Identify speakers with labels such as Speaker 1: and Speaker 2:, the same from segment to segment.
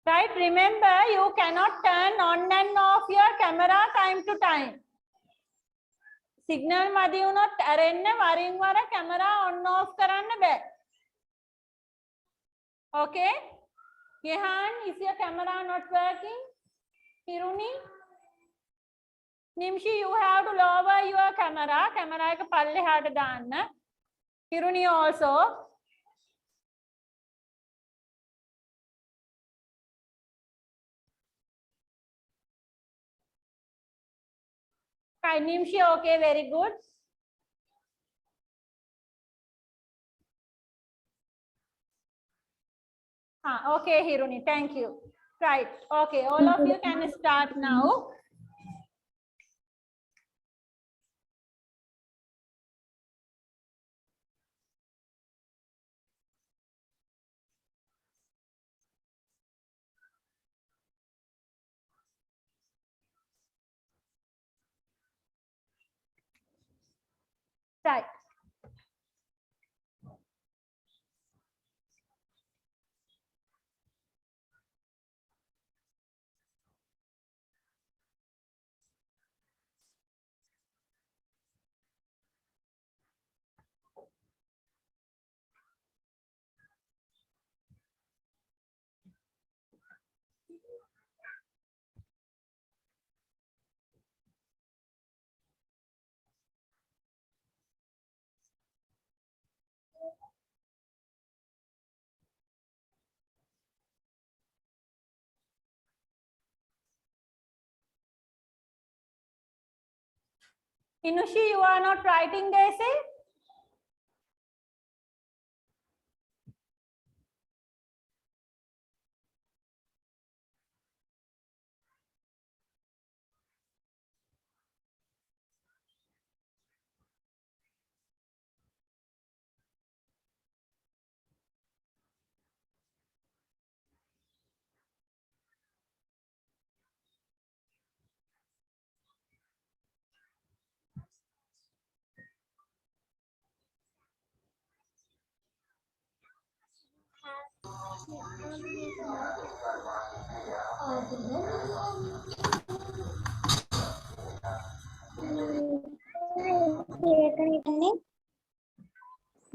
Speaker 1: Right? Remember, you cannot turn on and off your camera time to time. Signal මදි වුණොත් ඇරෙන්න වරින් වර camera on off කරන්න බෑ. Okay? Yehan, is your camera not working? Hiruni? Nimshi, you have to lower your camera. Camera එක පල්ලෙහාට දාන්න. Hiruni also. Hi, Nimshi, okay, very good. Okay, Hiruni, thank you. Right, okay, all of you can start now. Right. Inushi, you are not writing the essay?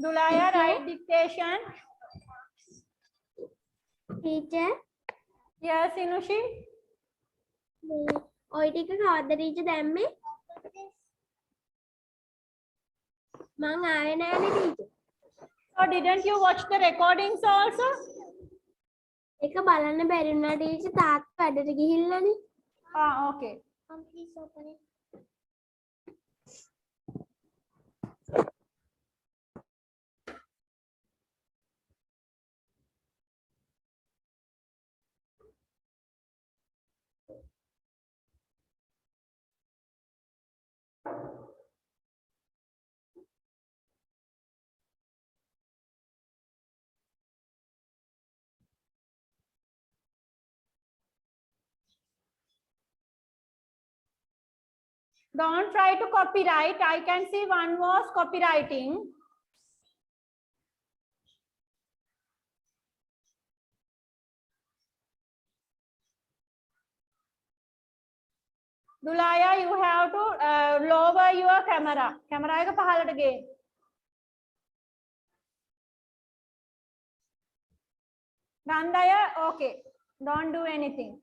Speaker 1: Dulaya, write dictation.
Speaker 2: Teacher.
Speaker 1: Yes, Inushi.
Speaker 2: ඔය ටික කවද්ද teacher දැම්මේ? මං ආවේ නෑනේ teacher.
Speaker 1: So didn't you watch the recordings also?
Speaker 2: ඒක බලන්න බැරි වුණා ටීචර් තාත්තා වැඩට ගිහිල්ලානේ.
Speaker 1: Okay.
Speaker 2: Please open it.
Speaker 1: Don't try to copyright. I can see one was copywriting. Dulaya, you have to lower your camera. Camera එක පහළට ගේන්න. Nandaya, okay. Don't do anything.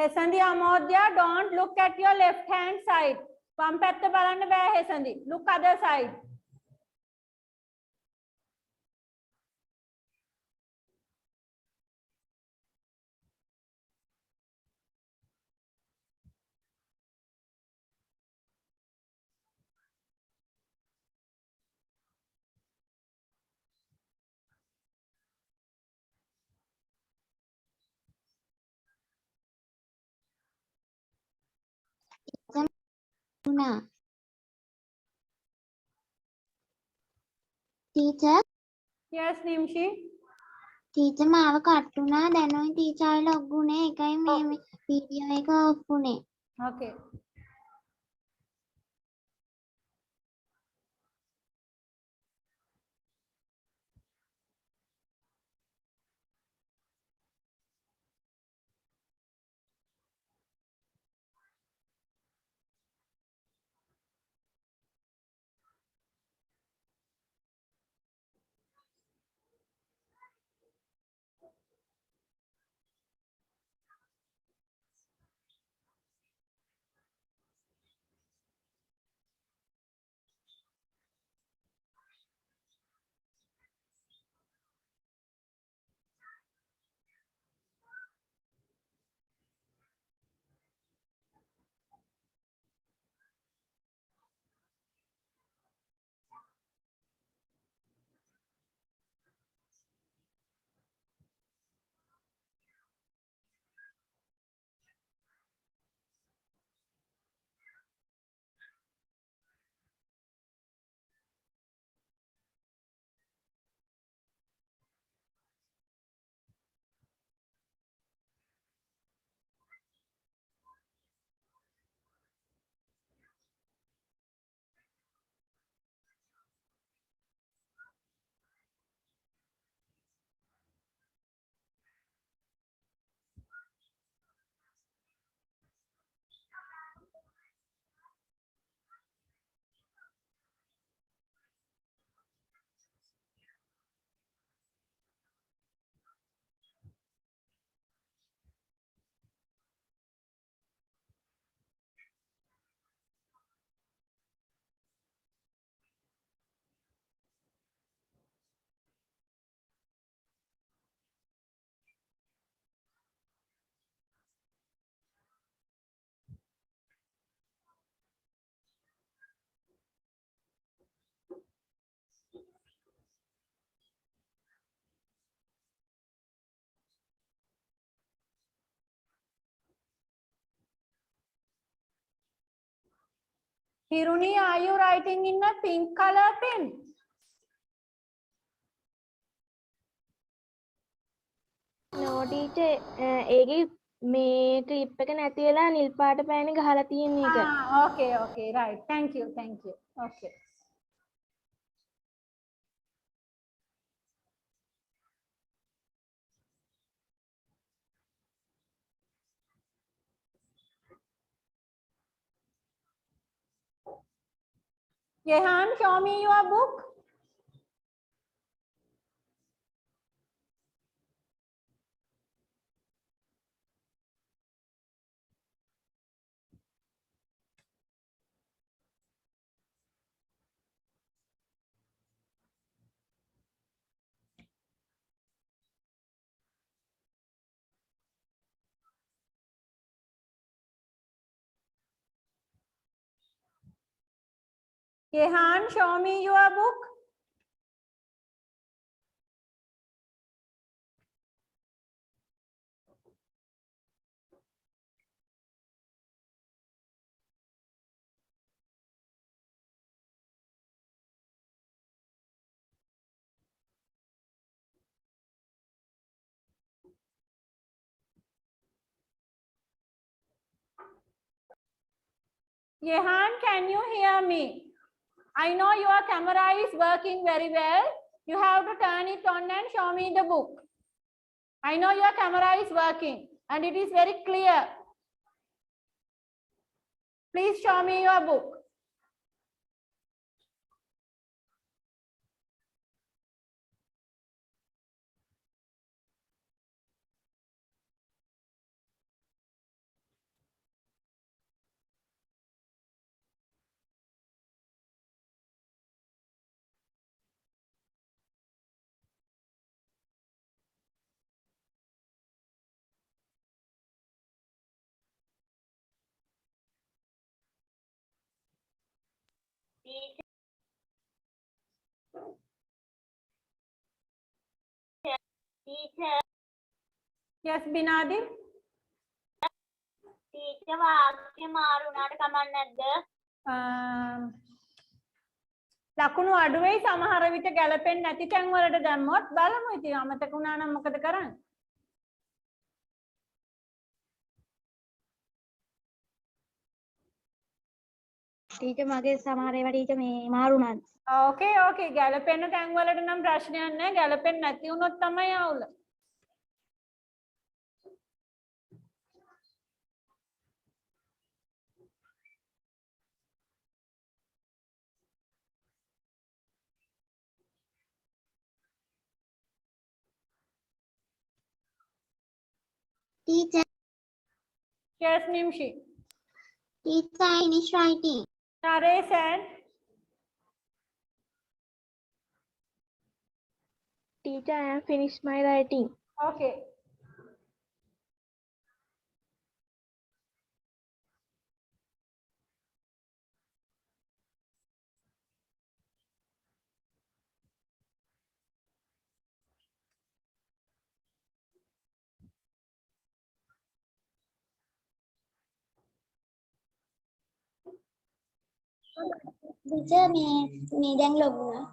Speaker 1: Hesandi Amodhya, don't look at your left hand side. One පැත්ත බලන්න බෑ Hesandi. Look other side.
Speaker 3: Teacher,
Speaker 1: Yes, Nimshi.
Speaker 3: teacher මාව cut වුණා දැනුයි teacher log වුණේ ඒකයි මේ video එක off වුණේ.
Speaker 1: Okay. Hiruni, are you writing in a pink color pen?
Speaker 2: No teacher ඒකේ මේ ක්ලිප් එක නැති වෙලා නිල් පාට පෑනේ ගහලා තියෙන එක.
Speaker 1: Okay, okay, right. Thank you, thank you. Okay. Jehan, show me your book. Jehan, show me your book. Jehan, can you hear me? I know your camera is working very well. You have to turn it on and show me the book. I know your camera is working and it is very clear. Please show me your book. Yes, Binadim.
Speaker 4: Teacher වාක්‍ය මාරු වුණාට කමක් නැද්ද?
Speaker 1: ලකුණු අඩුවෙයි සමහර විට ගැලපෙන්නේ නැති තැන් වලට දැම්මොත් බලමු ඉතින් අමතක වුණා නම් මොකද කරන්නේ?
Speaker 2: ටීචර් මගේ සමහර ඒවා ටීචර් මේ මාරු වුණා.
Speaker 1: ඕකේ ගැලපෙන තැන් වලට නම් ප්‍රශ්නයක් නැහැ ගැලපෙන්නේ නැති වුණොත් තමයි අවුල.
Speaker 3: Teacher,
Speaker 1: Yes, Nimshi.
Speaker 3: teacher, I finish writing.
Speaker 1: Naresh and
Speaker 2: teacher I have finished my writing.
Speaker 1: okay.
Speaker 3: Teacher, මේ දැන් ලොග් වුණා.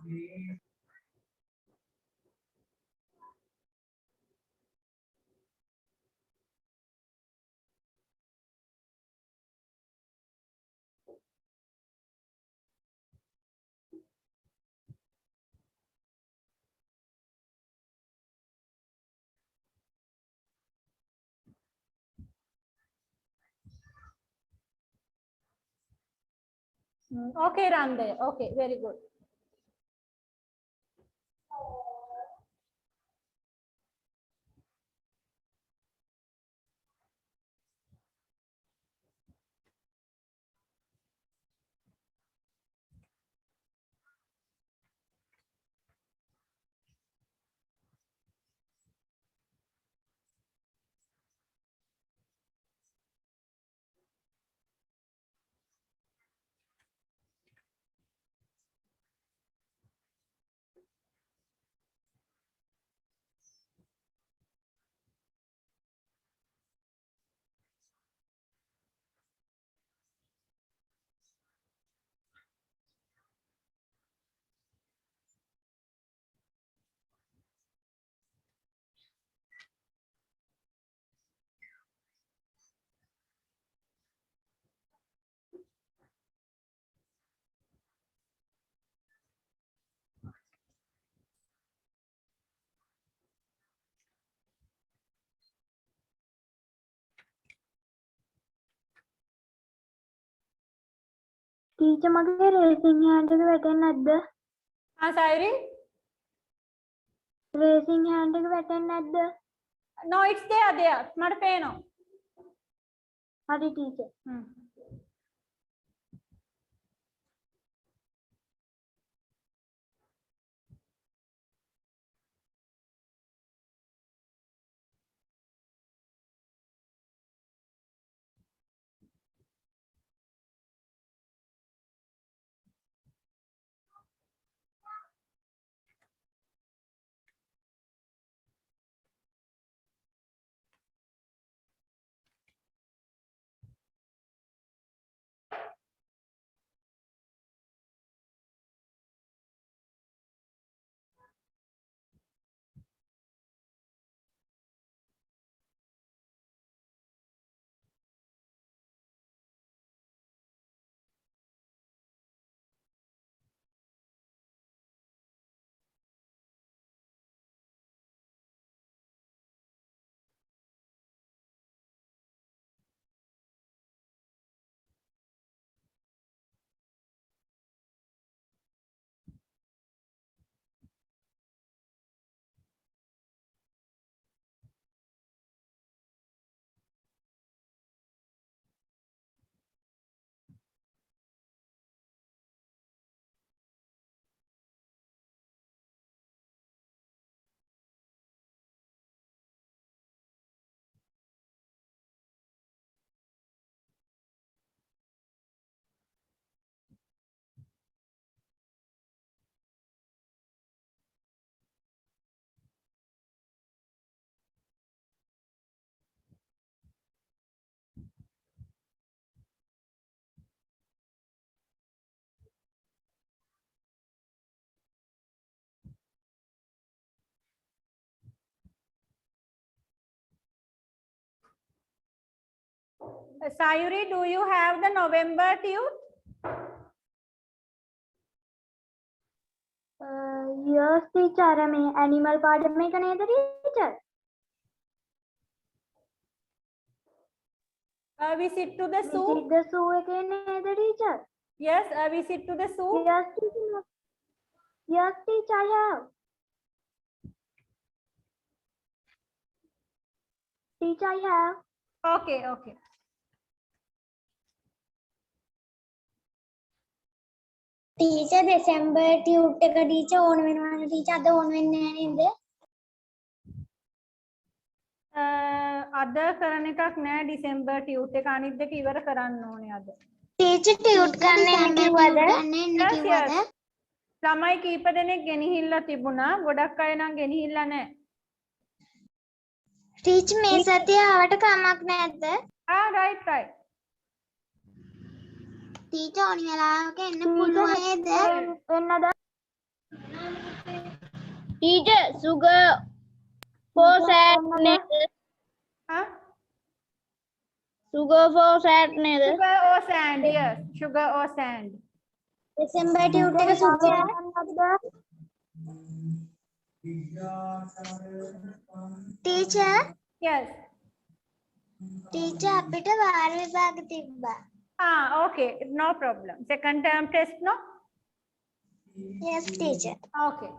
Speaker 1: Okay, Ramdev. Okay, very good.
Speaker 2: Teacher මගේ රේසින් හෑන්ඩ් එක වැටෙන්නේ නැද්ද?
Speaker 1: Sairi?
Speaker 2: රේසින් හෑන්ඩ් එක වැටෙන්නේ නැද්ද?
Speaker 1: No, it's there. මට පේනවා.
Speaker 2: හරි teacher.
Speaker 1: Sayuri, do you have the November tune?
Speaker 3: Yes, teacher. මේ animal පාඩම එක නේද teacher?
Speaker 1: Visit to the zoo.
Speaker 3: Visit the zoo එකේ නේද teacher?
Speaker 1: Yes, visit to the zoo.
Speaker 3: Yes, teacher. Yes, teacher, I have. Teacher, I have.
Speaker 1: Okay, okay.
Speaker 3: Teacher, December tute එක teacher ඕන වෙනවද teacher? අද ඕන වෙන්නේ නැහැ නේද?
Speaker 1: අද කරන එකක් නෑ ඩිසෙම්බර් ටියුට් එක අනිත් දෙක ඉවර කරන්න ඕනේ අද.
Speaker 3: Teacher tute ගන්න එන්න කිව්වද?
Speaker 1: Yes, yes. ළමයි කීප දෙනෙක් ගෙනහිල්ලා තිබුණා. ගොඩක් අය නම් ගෙනහිල්ලා නෑ.
Speaker 3: Teacher මේ සතිය ආවට කමක් නැද්ද?
Speaker 1: Right, right.
Speaker 3: Teacher ඕනි වෙලාවක එන්න පුළුවන් නේද? එන්නද?
Speaker 2: Teacher, sugar for sadness.
Speaker 1: Huh?
Speaker 2: Sugar for sadness.
Speaker 1: Sugar or sand, yes. Sugar or sand.
Speaker 3: December tute එක සුචි Teacher,
Speaker 1: Yes.
Speaker 3: teacher අපිට වාර විභාග තිබ්බා.
Speaker 1: Okay, no problem. Second term test, no?
Speaker 3: Yes, teacher.
Speaker 1: Okay.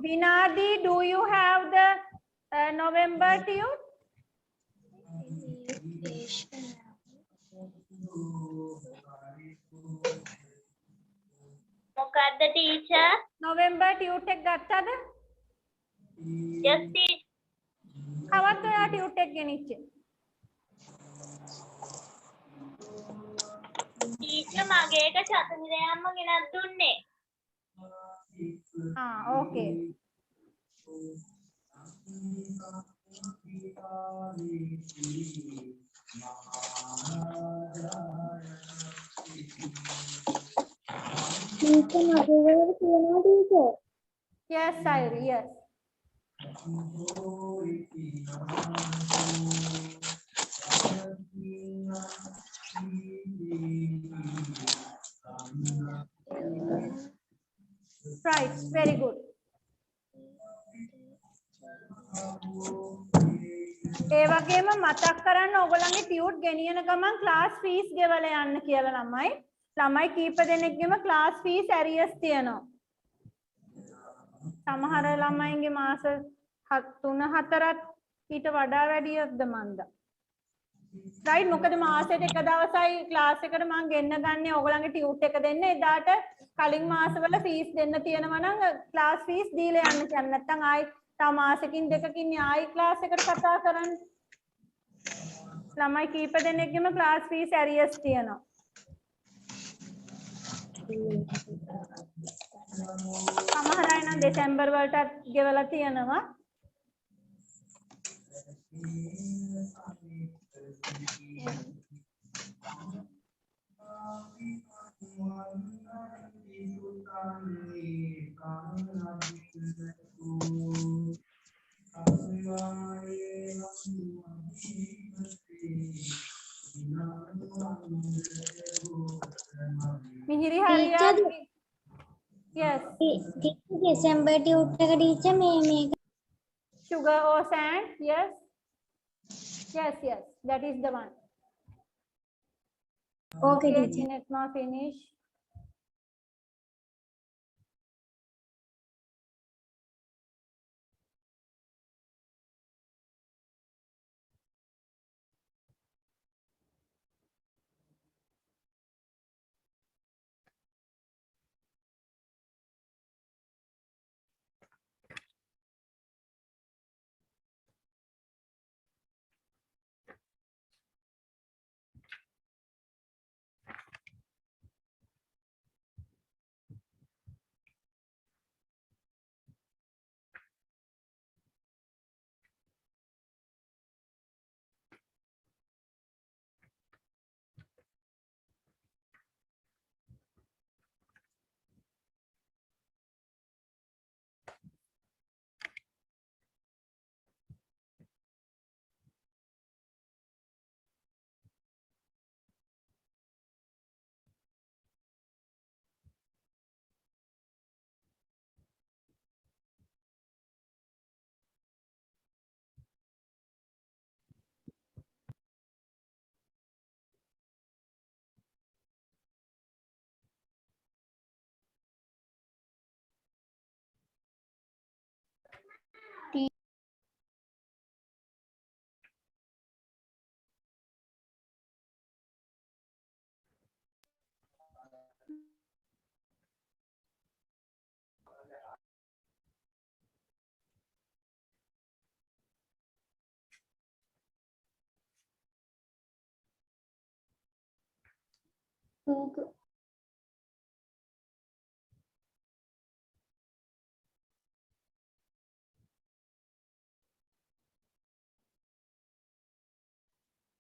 Speaker 1: Vinadi, do you have the November tune?
Speaker 4: මොකද්ද teacher?
Speaker 1: November tune එක ගත්තද?
Speaker 4: Yes teacher.
Speaker 1: කවද්ද ඔයා tune එක ගෙනිච්චේ?
Speaker 4: teacher මගේ එක චතුරියම්ම ගෙනත් දුන්නේ.
Speaker 1: Okay.
Speaker 3: Teacher මගේ වල තියෙනවා teacher.
Speaker 1: Yes, Sayuri, yes. Right, very good. ඒ වගේම මතක් කරන්න ඕගොල්ලන්ගේ ටියුට් ගෙනියන ගමන් ක්ලාස් ෆීස් ගෙවලා යන්න කියලා ළමයි. ළමයි කීප දෙනෙක්ගේම ක්ලාස් ෆීස් ඇරියස් තියෙනවා. සමහර ළමයින්ගේ මාස 3-4ක් ඊට වඩා වැඩියක්ද මන්ද. right මොකද මාසෙට එක දවසයි ක්ලාස් එකට මම ගෙන්න ගන්නේ ඕගොල්ලන්ගේ ටියුට් එක දෙන්න. එදාට කලින් මාසවල ෆීස් දෙන්න තියෙනවා නම් ක්ලාස් ෆීස් දීලා යන්න කියන්නේ. නැත්නම් ආයි තව මාසෙකින් දෙකකින් ආයි ක්ලාස් එකට කතා කරන්න. ළමයි කීප දෙනෙක්ගේම ක්ලාස් ෆීස් ඇරියස් තියෙනවා. සමහර අය නම් දෙසැම්බර් වලටත් ගෙවලා තියෙනවා. මිහිරි හරියට yes
Speaker 3: December tute එක teacher මේ
Speaker 1: sugar or sand yes yes that is the one.
Speaker 3: Okay teacher.
Speaker 1: Let me finish.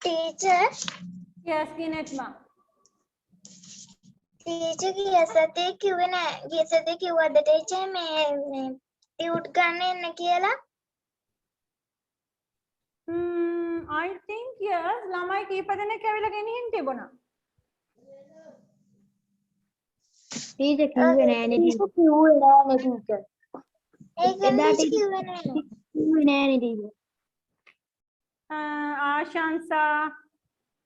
Speaker 4: Teacher
Speaker 1: Yes, Ginetma.
Speaker 4: Teacher ගිය සතියේ කිව්වේ නෑ ගිය සතියේ කිව්වද ටීචර් මේ ටියුට් ගන්න එන්න කියලා
Speaker 1: I think yes. ළමයි කීප දෙනෙක් ඇවිල්ලා ගෙනිහින් තිබුණා.
Speaker 2: ටීචර් කිව්වේ නෑනේ ටීචර්.
Speaker 4: ඒක ටීචර් කිව්වේ නෑ
Speaker 2: කිව්වේ නෑනේ ටීචර්.
Speaker 1: ආශංසා,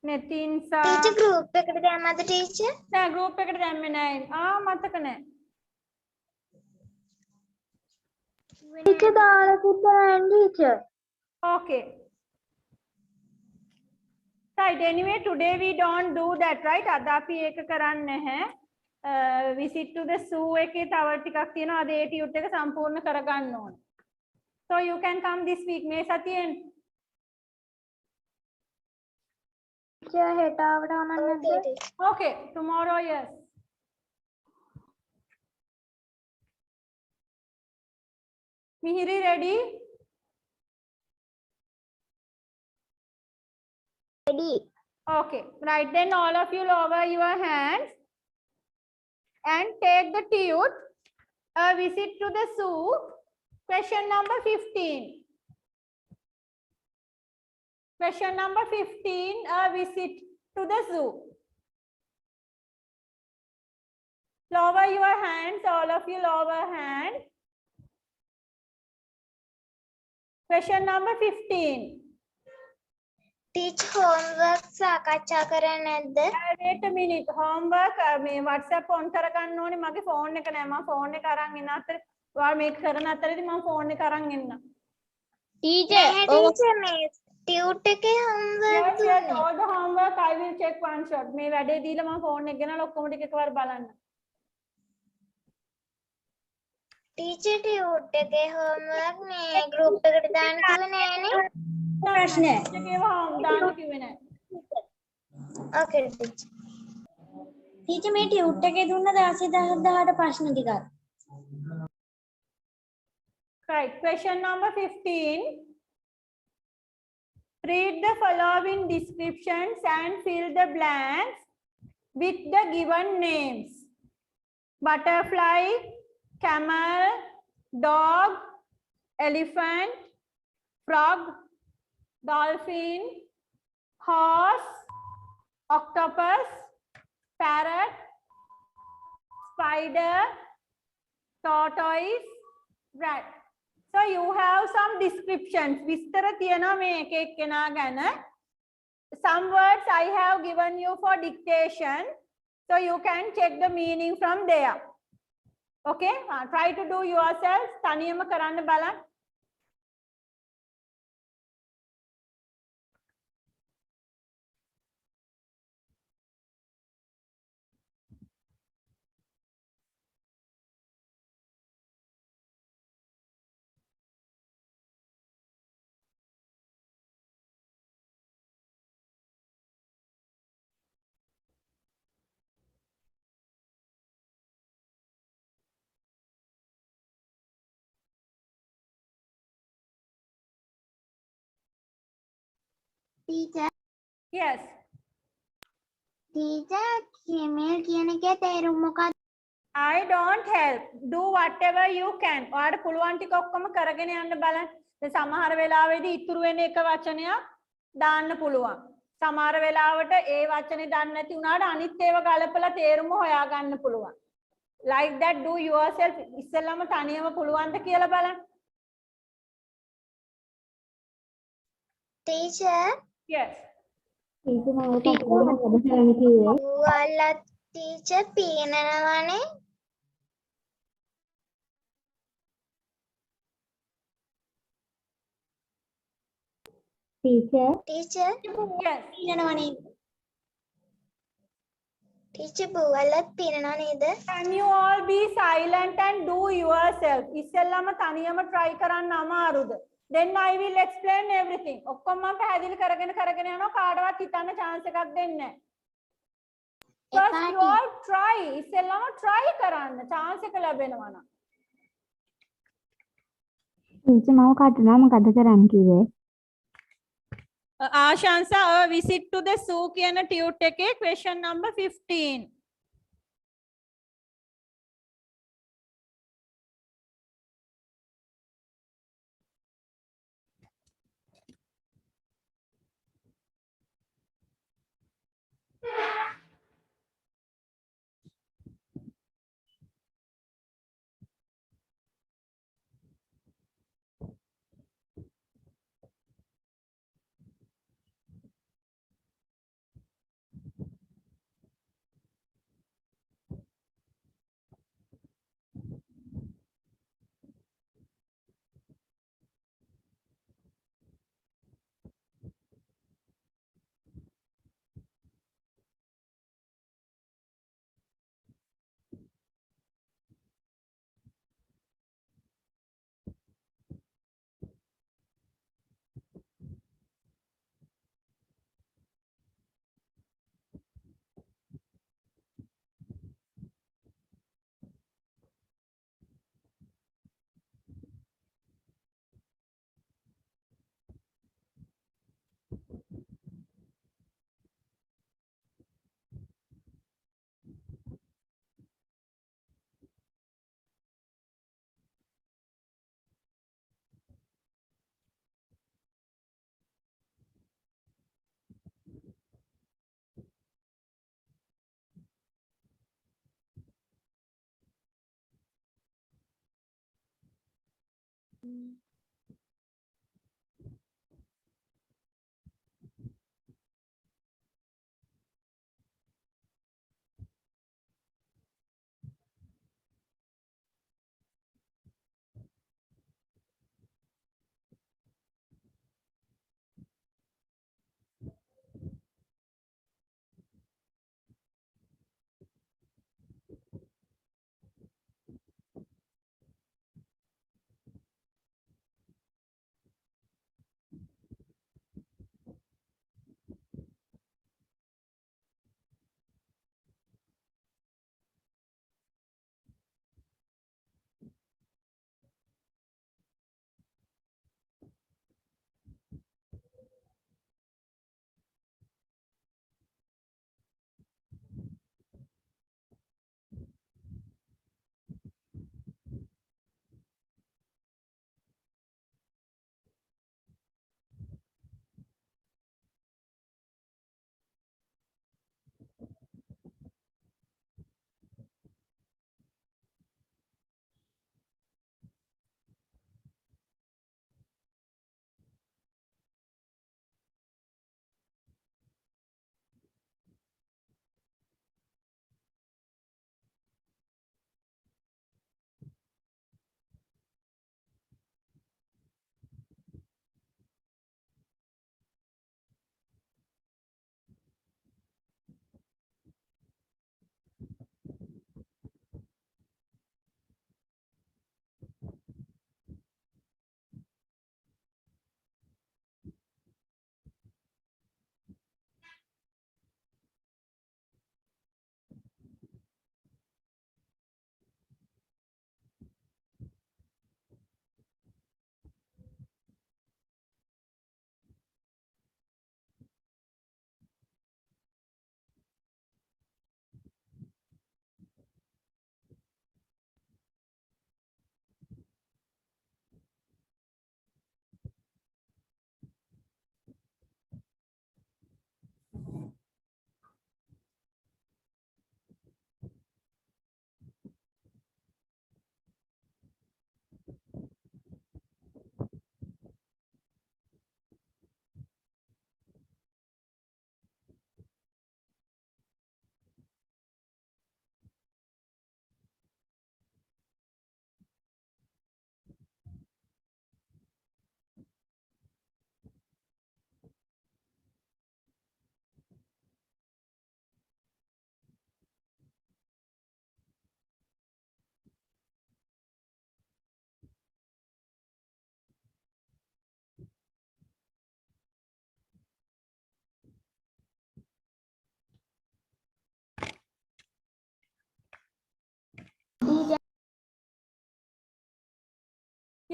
Speaker 1: නිතින්සා.
Speaker 4: ටීචර් ගෲප් එකට දැම්මද ටීචර්
Speaker 1: නෑ group එකට දැම්මේ නෑ. මතක නෑ.
Speaker 2: ටීචර් දාලා තිබ්බා teacher.
Speaker 1: Okay. Right. Anyway, today we don't do that, right? අද අපි ඒක කරන්නේ නැහැ. Visit to the zoo එකේ තව ටිකක් තියෙනවා. අද ඒ ටියුට් එක සම්පූර්ණ කරගන්න ඕනේ. So you can come this week. මේ සතියෙන්.
Speaker 2: ටීචර් හෙට ආවට කමක් නැද්ද?
Speaker 1: Okay. Tomorrow, yes. Mihiri, ready?
Speaker 2: Ready.
Speaker 1: Okay, right then all of you lower your hands and take the tute. A visit to the zoo. Question number 15. Question number 15. A visit to the zoo. Lower your hands, all of you lower hand. Question number 15.
Speaker 4: Teacher homework සාකච්ඡා කරන්නේ නැද්ද
Speaker 1: Wait a minute. Homework මේ WhatsApp on කරගන්න ඕනේ. මගේ phone එක නෑ. මම phone එක අරන් එන අතර ඔයා මේක කරන අතරේදී මම phone එක අරන් එන්න.
Speaker 2: ටීචර්
Speaker 4: ටීචර් මේ ටියුට් එකේ homework
Speaker 1: Yes, yes, all the homework I will check one shot. මේ වැඩේ දීලා මම phone එක ගෙනලා ඔක්කොම ටික එකවර බලන්න.
Speaker 4: ටීචර් ටියුට් එකේ හෝම්වර්ක් මේ ගෲප් එකට දාන්න කිව්වේ නෑනේ
Speaker 1: ප්‍රශ්න. ඒකේව දාන්න කිව්වේ නෑ.
Speaker 4: ඕකේ ටීචර්
Speaker 3: ටීචර් මේ ටියුට් එකේ දුන්න 16 ප්‍රශ්න ටිකක්.
Speaker 1: Right. Question number 15. Read the following descriptions and fill the blanks with the given names. Butterfly, camel, dog, elephant, frog, dolphin, horse, octopus, parrot, spider, tortoise, rat. So you have some descriptions. විස්තර තියෙනවා මේ එක එක්කෙනා ගැන. Some words I have given you for dictation. So you can check the meaning from there. Okay? Try to do yourself. තනියම කරන්න බලන්න.
Speaker 3: Teacher
Speaker 1: Yes.
Speaker 3: Teacher කෙමෙල් කියන එකේ තේරුම මොකක්ද?
Speaker 1: I don't help. Do whatever you can. ඔයාලට පුළුවන් ටික ඔක්කොම කරගෙන යන්න බලන්න. දැන් සමහර වෙලාවෙදී ඉතුරු වෙන එක වචනයක් දාන්න පුළුවන්. සමහර වෙලාවට ඒ වචනේ දන්නේ නැති වුණාට අනිත් ඒවා ගලපලා තේරුම හොයාගන්න පුළුවන්. Like that do yourself. ඉස්සෙල්ලාම තනියම පුළුවන්ද කියලා බලන්න.
Speaker 4: Teacher
Speaker 1: Yes.
Speaker 4: ඔයාලා ටීචර් පීනනවනේ
Speaker 2: ටීචර්
Speaker 4: ටීචර්
Speaker 1: Yes.
Speaker 3: කියනවා නේද?
Speaker 4: ටීචර් ඔයාලත් පීනනව නේද
Speaker 1: Can you all be silent and do yourself? ඉස්සෙල්ලාම තනියම try කරන්න අමාරුද? Then I will explain everything. ඔක්කොම මම පැහැදිලි කරගෙන යනවා කාටවත් හිතන්න chance එකක් දෙන්නේ නැහැ. First
Speaker 3: එපා
Speaker 1: you all try. ඉස්සෙල්ලම try කරන්න. chance එක ලැබෙනවා නම්.
Speaker 5: ටීචර් මම කටුනා මොකද කරන්න කිව්වේ?
Speaker 1: ආශංසා visit to the zoo කියන tute එකේ question number 15.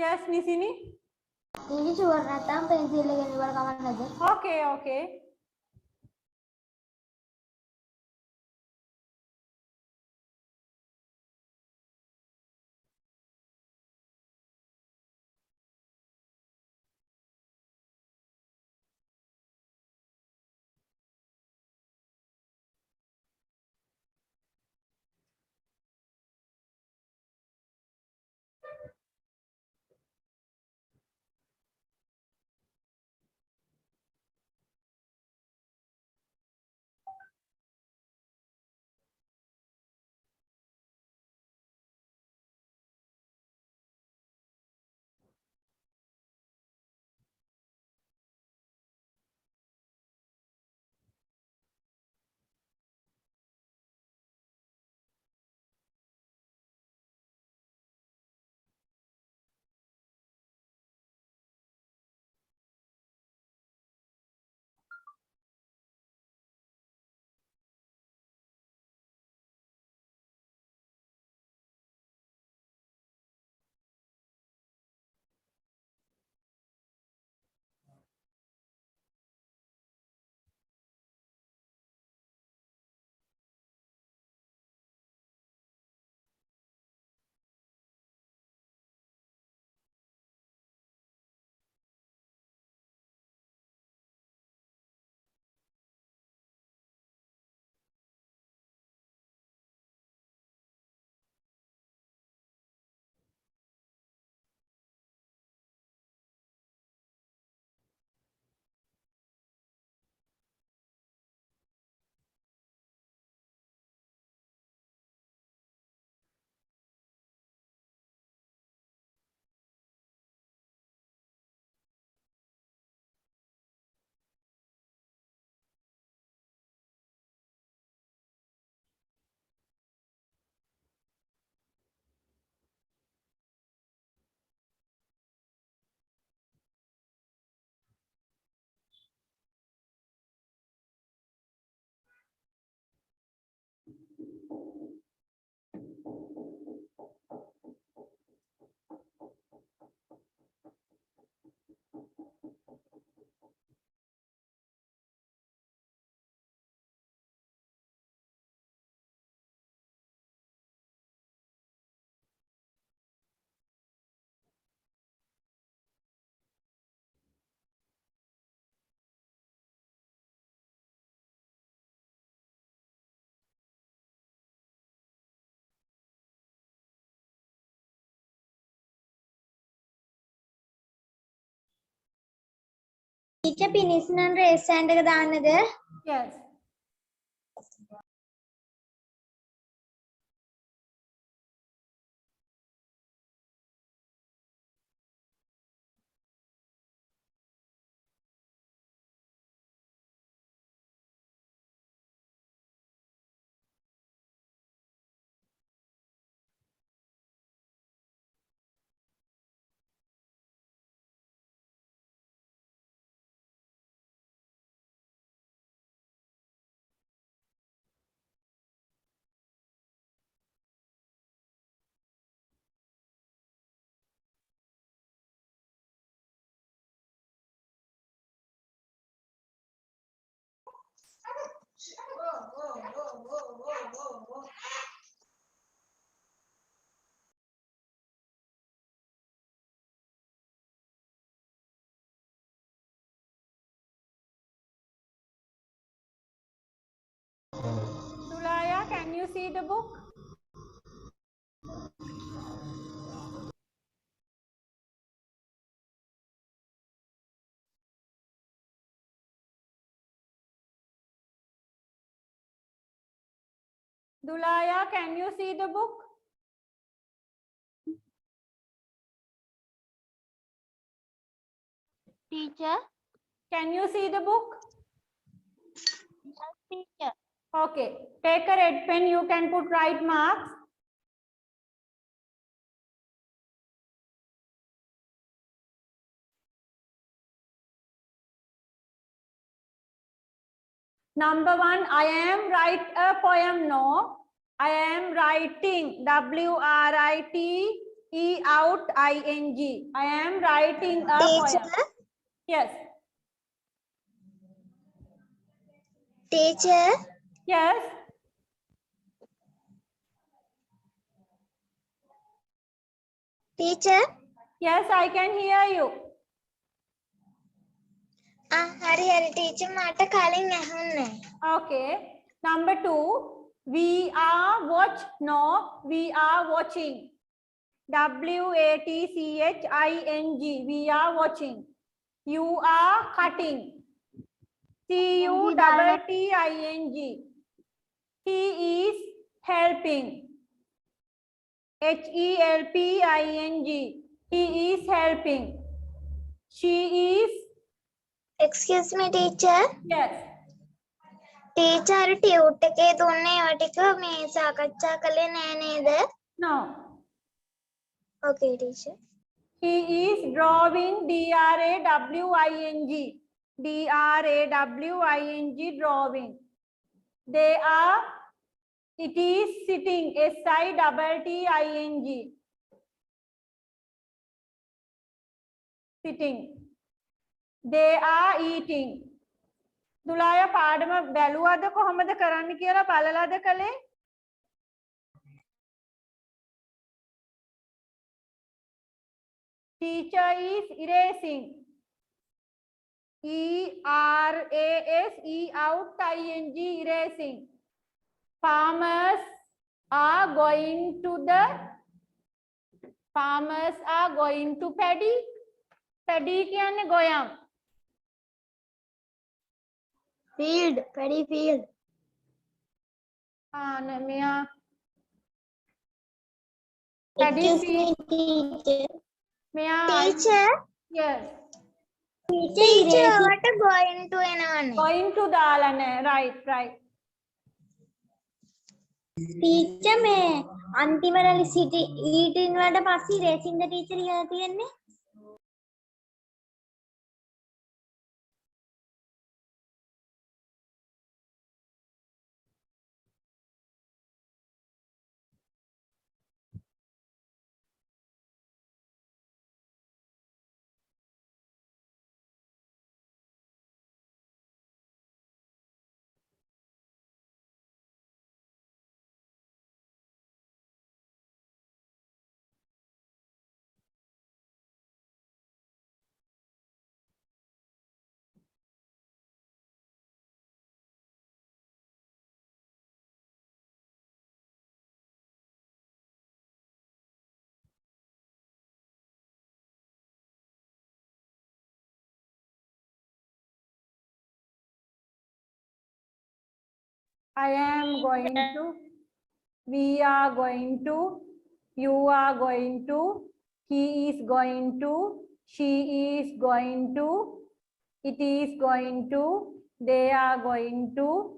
Speaker 1: Yes, Nisini.
Speaker 3: ඒක ෂුවර් නැත්තම් පෙන්සිල් එකෙන් ඉවර කමක් නැද්ද?
Speaker 1: Okay, okay.
Speaker 4: ටීචර් පිනිස් නම් රේස් හෑන්ඩ් එක දාන්නද?
Speaker 1: Yes. Sulaya, can you see the book? Dulaya, can you see the book?
Speaker 2: Teacher,
Speaker 1: Can you see the book?
Speaker 2: yes, teacher.
Speaker 1: Okay. Take a red pen. You can put right marks. Number 1, I am write a poem. No, I am writing. WRITING. E out ing. I am writing a
Speaker 4: Teacher,
Speaker 1: poem. Yes.
Speaker 4: teacher,
Speaker 1: Yes.
Speaker 4: teacher.
Speaker 1: Yes, I can hear you.
Speaker 4: Hari teacher mata කලින් ඇහුන්නේ.
Speaker 1: Okay. Number 2. We are watch. No, we are watching. WATCHING. We are watching. You are cutting. CUTTING. He is helping. HELPING. He is helping. She is.
Speaker 4: Excuse me teacher.
Speaker 1: Yes.
Speaker 4: teacher tute එකේ දුන්නේ ඒවා ටික මේ සාකච්ඡා කළේ නෑ නේද?
Speaker 1: No.
Speaker 4: Okay teacher.
Speaker 1: He is drawing. DRAWING. DRAWING drawing. They are. It is sitting. SITTING. Sitting. They are eating. දුලාය පාඩම බැලුවද කොහොමද කරන්න කියලා බලලාද කලේ? Teacher is erasing. ERASE out ing erasing. Farmers are going to paddy. Paddy කියන්නේ ගොයම්.
Speaker 4: Field, paddy field.
Speaker 1: මෙයා paddy
Speaker 4: Excuse me
Speaker 1: field.
Speaker 4: teacher.
Speaker 1: මෙයා
Speaker 4: Teacher,
Speaker 1: yes.
Speaker 4: teacher what going to එනවනේ.
Speaker 1: Going to දාලා නෑ. Right.
Speaker 4: teacher මේ අන්තිමට සිටි eating වලට පස්සේ racing the teacher කියලා තියෙන්නේ.
Speaker 1: I am going to, we are going to, you are going to, he is going to, she is going to, it is going to, they are going to,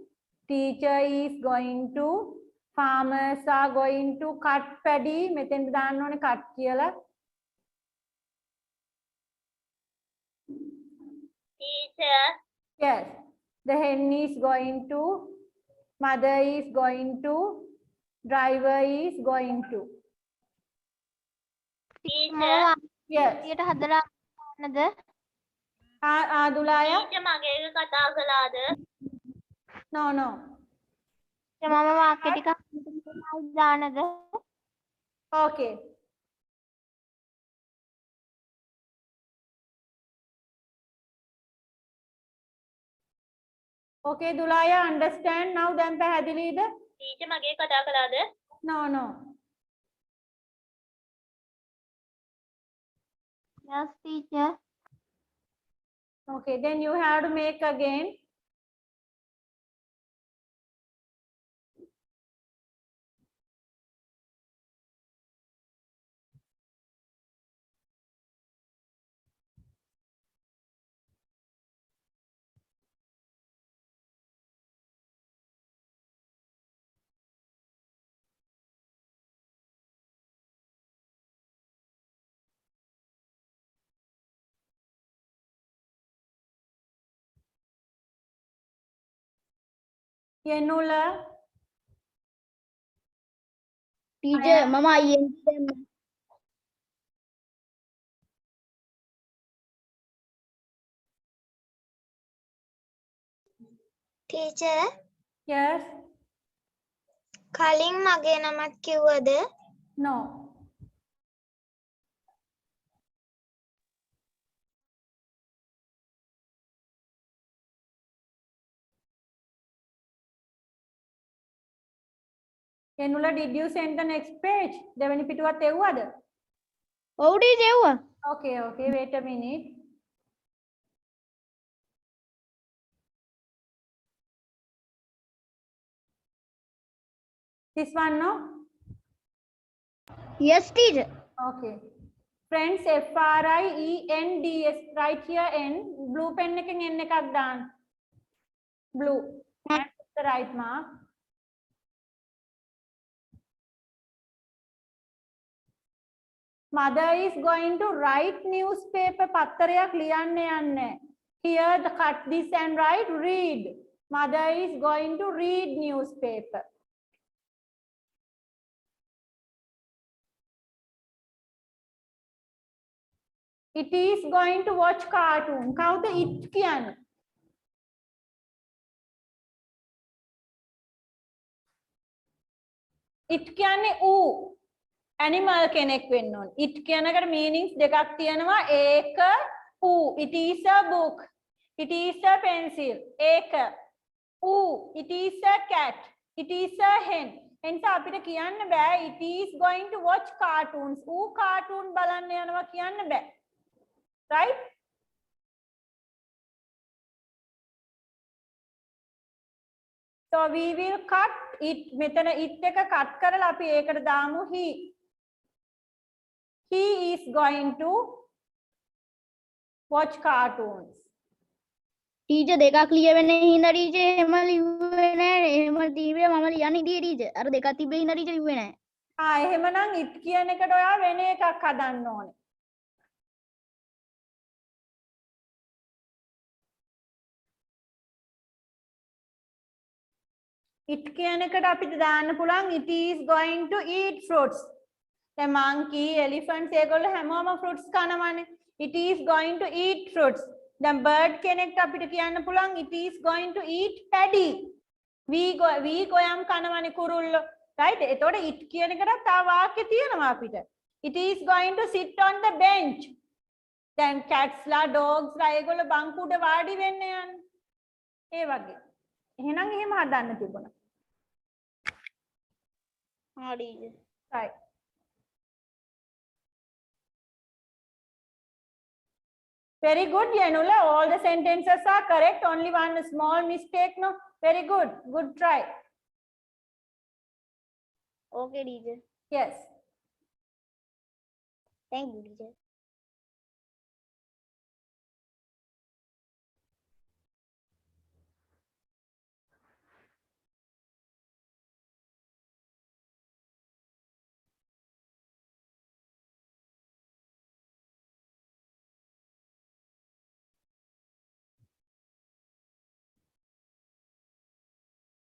Speaker 1: teacher is going to, farmers are going to cut paddy. මෙතෙන්ට දාන්න ඕනේ cut කියලා.
Speaker 4: Teacher,
Speaker 1: Yes. The hen is going to, mother is going to, driver is going to.
Speaker 4: teacher,
Speaker 1: Yes.
Speaker 2: ඊට හදලා නේද?
Speaker 1: දුලාය?
Speaker 4: teacher මගේ එක කතා කළාද?
Speaker 1: No.
Speaker 2: මම වාක්‍ය ටික දානද?
Speaker 1: Okay. Okay, Dulaya, understand now? Then පැහැදිලිද?
Speaker 4: teacher මගේ කතා කළාද?
Speaker 1: No.
Speaker 2: Yes, teacher.
Speaker 1: Okay, then you have to make again. Yenula.
Speaker 2: Teacher මම ING දැම්මා.
Speaker 4: teacher
Speaker 1: Yes.
Speaker 4: කලින් මගේ නමත් කිව්වද?
Speaker 1: No. Enula, did you send the next page? දෙවෙනි පිටුවත් එව්වද?
Speaker 2: ඔව් ටීචර් එව්වා.
Speaker 1: Okay, okay, wait a minute. This one, no?
Speaker 2: yes teacher.
Speaker 1: Okay. Friends, FRIENDS, right here N, blue pen එකෙන් N එකක් දාන්න. Blue. And the right mark. Mother is going to write newspaper. පත්තරයක් ලියන්න යන්නේ. Here, cut this and write read. Mother is going to read newspaper. It is going to watch cartoon. කවුද it කියන්නේ? it කියන්නේ ඌ. animal කෙනෙක් වෙන්න ඕන. it කියනකට meanings දෙකක් තියෙනවා. ඒක ඌ. It is a book. It is a pencil. ඒක ඌ. It is a cat. It is a hen. එනිසා අපිට කියන්න බෑ it is going to watch cartoons. ඌ cartoon බලන්න යනවා කියන්න බෑ. Right? So we will cut it. මෙතන it එක cut කරලා අපි ඒකට දාමු he. He is going to watch cartoons.
Speaker 2: Teacher දෙකක් ලියවෙන්නේ හින්දා ටීචර් එහෙම ලිව්වේ නැහැ. එහෙම තිබ්බේ මම ලියන්න හිටියේ ටීචර්. අර දෙකක් තිබ්බේ හින්දා ටීචර් ලිව්වේ නැහැ.
Speaker 1: එහෙමනම් it කියන එකට ඔයා වෙන එකක් හදන්න ඕනේ. it කියන එකට අපිට දාන්න පුළුවන් it is going to eat fruits. The monkey, elephants ඒගොල්ලෝ හැමෝම fruits කනවානේ. It is going to eat fruits. දැන් bird කෙනෙක්ට අපිට කියන්න පුළුවන් it is going to eat paddy. we ගොයම් කනවානේ කුරුල්ලෝ. right? එතකොට it කියන එකට තව වාක්‍ය තියෙනවා අපිට. It is going to sit on the bench. දැන් cats ලා dogs ලා ඒගොල්ලෝ බංකුඩ වාඩි වෙන්න යන්නේ. ඒ වගේ. එහෙනම් එහෙම හදන්න තිබුණා.
Speaker 2: හා teacher.
Speaker 1: right. Very good, Yanula. All the sentences are correct. Only one small mistake, no? Very good. Good try.
Speaker 2: Okay teacher.
Speaker 1: Yes.
Speaker 2: thank you teacher.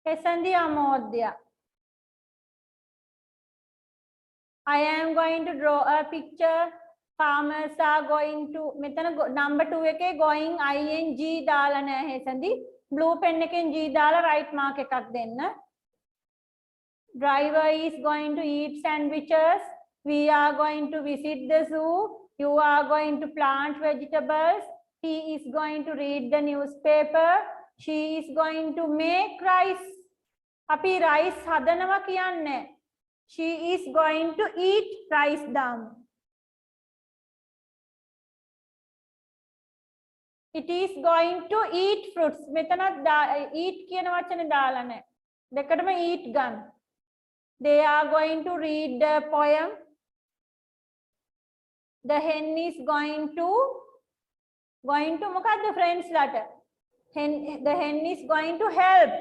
Speaker 1: Kesandi Amodhya. I am going to draw a picture. Farmers are going to. මෙතන number 2 එකේ going ing දාලා නැහැ හේසන්දි. Blue pen එකෙන් G දාලා right mark එකක් දෙන්න. Driver is going to eat sandwiches. We are going to visit the zoo. You are going to plant vegetables. He is going to read the newspaper. She is going to make rice. Api rice hadanawa kiyanne. She is going to eat rice දාමු. It is going to eat fruits. මෙතන eat කියන වචනේ දාලා නැහැ. දෙකටම eat ගන්න. They are going to read the poem. The hen is going to මොකක්ද friends ලාට? The hen is going to help.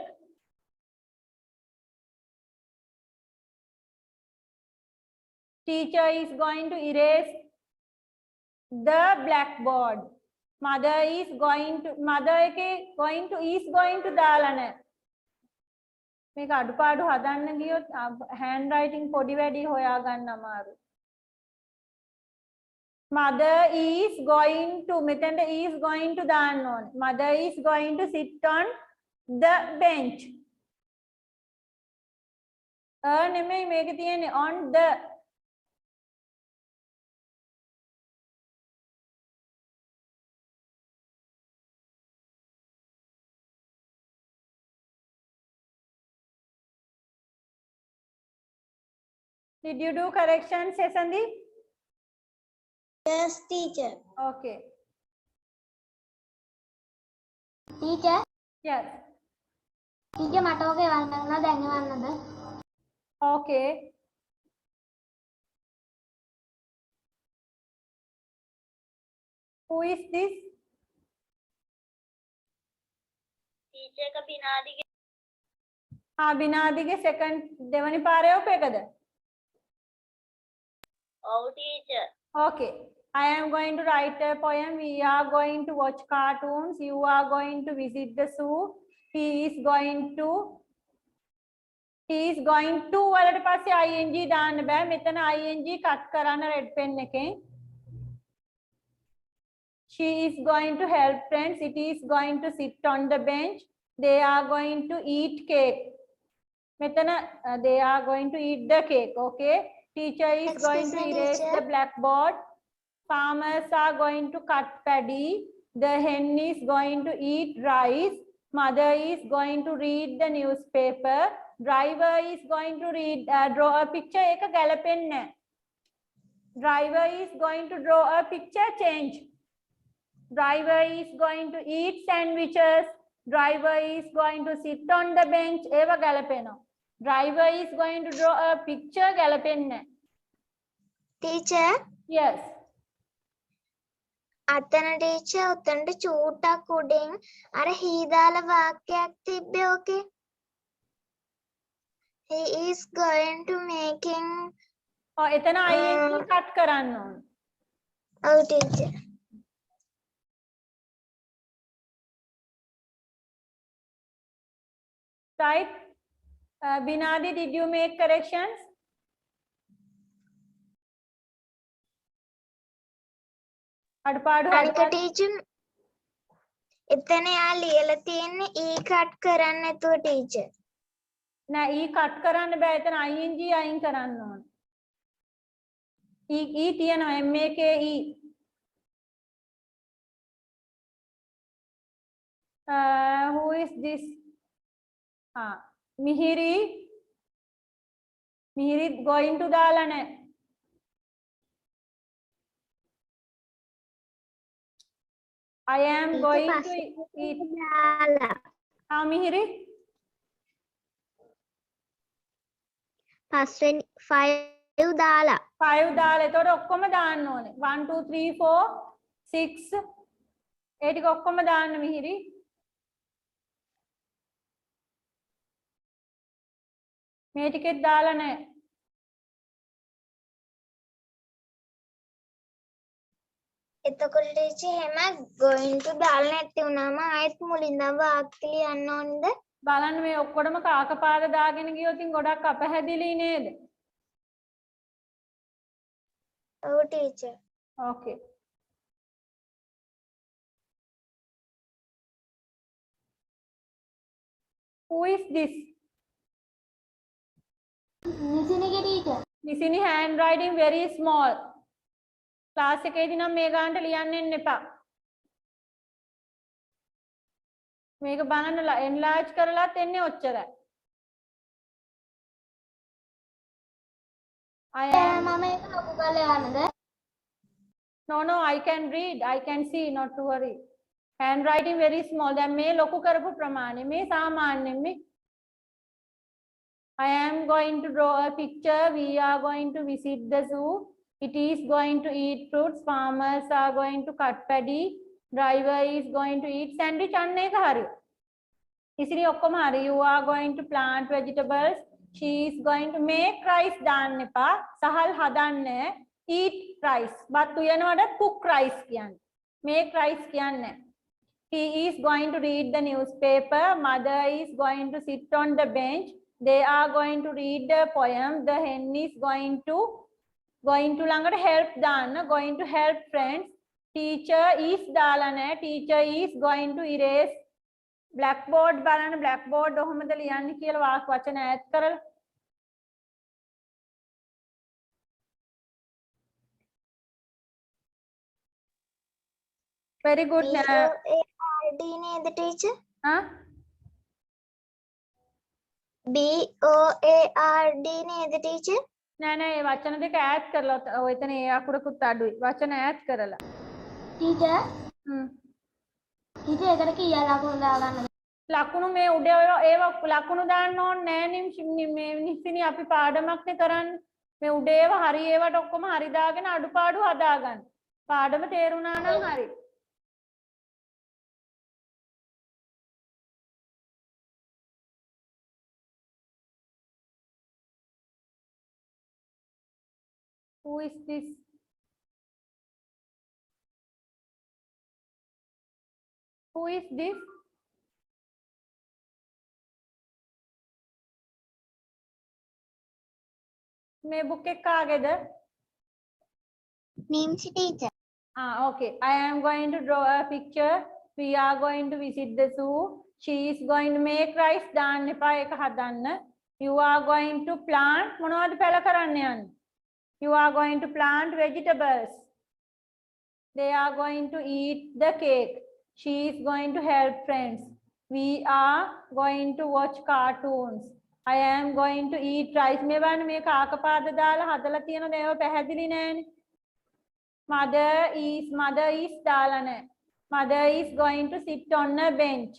Speaker 1: Teacher is going to erase the blackboard. Mother is going to is going to දාලා නැහැ. මේක අඩුපාඩු හදන්න ගියොත් hand writing පොඩි වැඩි හොයා ගන්න අමාරු. Mother is going to මෙතෙන්ට is going to දාන්න ඕනේ. Mother is going to sit on the bench. නෙමෙයි මේකේ තියෙන්නේ on the. Did you do corrections, Sandeep?
Speaker 4: Yes, teacher.
Speaker 1: Okay.
Speaker 3: Teacher
Speaker 1: Yes.
Speaker 3: Teacher මට ඔක එවන්න උනා දැන් එවන්නද?
Speaker 1: Okay. Who is this?
Speaker 4: Teacher का बिनादी के
Speaker 1: බිනාදිගේ second දෙවනි පාරේ ඔප එකද?
Speaker 4: Oh, teacher.
Speaker 1: Okay. I am going to write a poem. We are going to watch cartoons. You are going to visit the zoo. He is going to වලට පස්සේ ing දාන්න බෑ. මෙතන ing cut කරන්න red pen එකෙන්. She is going to help friends. It is going to sit on the bench. They are going to eat cake. Metana, they are going to eat the cake. Okay. Teacher is going to
Speaker 4: Excuse me,
Speaker 1: erase
Speaker 4: teacher.
Speaker 1: the blackboard. Farmers are going to cut paddy. The hen is going to eat rice. Mother is going to read the newspaper. Driver is going to draw a picture. Eka galapenne. Driver is going to draw a picture. Change. Driver is going to eat sandwiches. Driver is going to sit on the bench. Eva galapeno. Driver is going to draw a picture. Galapenne.
Speaker 4: Teacher,
Speaker 1: Yes.
Speaker 4: අතන teacher උතනට චූටක් උඩින් අර හීදාල වාක්‍යයක් තිබ්බේ ඕකේ. He is going to making.
Speaker 1: එතන ing cut කරන්න ඕන.
Speaker 4: Oh, teacher.
Speaker 1: Right? Binadi, did you make corrections? අඩපාඩු
Speaker 4: අනික teacher එතන යා ලියලා තියෙන්නේ E cut කරන්න නැතුව teacher.
Speaker 1: නෑ ඊ කට් කරන්න බෑ එතන ing අයින් කරන්න ඕන. ඊ තියෙනවා make who is this? මිහිරි going to දාලා නෑ. I am going to eat. මිහිරි
Speaker 3: පස්වෙනි 5 දාලා
Speaker 1: 5 දාලා එතකොට ඔක්කොම දාන්න ඕනේ 1 2 3 4 6 ඒ ටික ඔක්කොම දාන්න මිහිරි මේ ටිකෙත් දාලා නැහැ
Speaker 4: එතකොට teacher එහෙම going to දාලා නැති වුණාම ආයෙත් මුලින්දම වාක්‍ය ලියන්න ඕනද?
Speaker 1: බලන්න මේ ඔක්කොටම කාකපාද දාගෙන ගියොත් ඉතින් ගොඩක් අපහැදිලි නේද?
Speaker 4: ඔව් teacher.
Speaker 1: Okay. Who is this?
Speaker 3: නිසිනිගේ teacher
Speaker 1: Nisini handwriting very small. Class එකේදී නම් මේ ගානට ලියන්න එන්න එපා. මේක බලන්න enlarge කරලාත් එන්නේ ඔච්චරයි.
Speaker 3: මම ඒක ලොකු කරලා යන්නද?
Speaker 1: No, I can read. I can see, not to worry. Handwriting very small. දැන් මේ ලොකු කරපු ප්‍රමාණය මේ සාමාන්‍යයෙන් මේ I am going to draw a picture. We are going to visit the zoo. It is going to eat fruits. Farmers are going to cut paddy. Driver is going to eat sandwich. අන්න ඒක හරිය. ඉතින් ඔක්කොම හරි. You are going to plant vegetables. She is going to make rice දාන්න එපා. සහල් හදන්න. Eat rice. බත් උයනවට cook rice කියන්නේ. Make rice කියන්නේ. He is going to read the newspaper. Mother is going to sit on the bench. They are going to read the poem. The hen is going to ළඟට help දාන්න. Going to help friends. Teacher is දාලා නැහැ. Teacher is going to erase blackboard බලන්න blackboard කොහොමද ලියන්නේ කියලා වචන add කරලා. very good.
Speaker 4: BOARD නේද teacher?
Speaker 1: huh?
Speaker 4: BOARD නේද teacher?
Speaker 1: නෑ නෑ ඒ වචන දෙක ඈඩ් කරලා ඔය එතන ඒ අකුරකුත් අඩුයි. වචන ඈඩ් කරලා.
Speaker 3: ටීචර්
Speaker 1: හ්ම්.
Speaker 3: ටීචර් එකට කීයක් ලකුණු දාගන්නද?
Speaker 1: ලකුණු මේ උඩ ඒව ලකුණු දාන්න ඕනේ නෑ මේ නිසිනි අපි පාඩමක් නේ කරන්නේ. මේ උඩ ඒව හරි ඒවට ඔක්කොම හරි දාගෙන අඩුපාඩු හදාගන්න. පාඩම තේරුණා නම් හරි. Who is this? Who is this? මේ book එක කාගේද?
Speaker 3: නිම්සි teacher.
Speaker 1: Okay. I am going to draw a picture. We are going to visit the zoo. She is going to make rice. දාන්න එපා ඒක හදන්න. You are going to plant. මොනවද පැල කරන්න යන්නේ? You are going to plant vegetables. They are going to eat the cake. She is going to help friends. We are going to watch cartoons. I am going to eat rice. මේ වань මේ කාකපාද දාලා හදලා තියෙන දේව පැහැදිලි නෑනේ. Mother is දාලා නෑ. Mother is going to sit on a bench.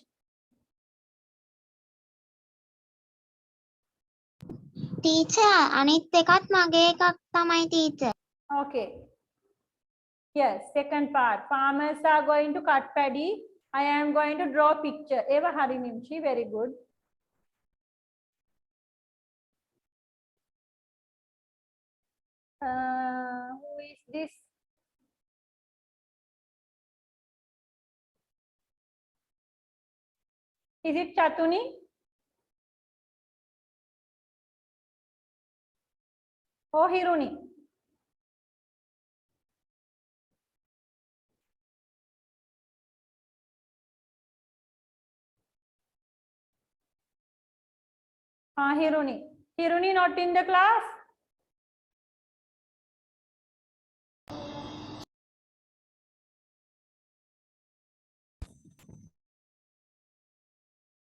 Speaker 3: Teacher අනිත් එකත් මගේ එකක් තමයි teacher.
Speaker 1: Okay. Yes, second part. Farmers are going to cut paddy. I am going to draw picture. Eva hari nimchi, very good. Who is this? Is it Chatuni? Or Hiruni? Hiruni. Hiruni not in the class?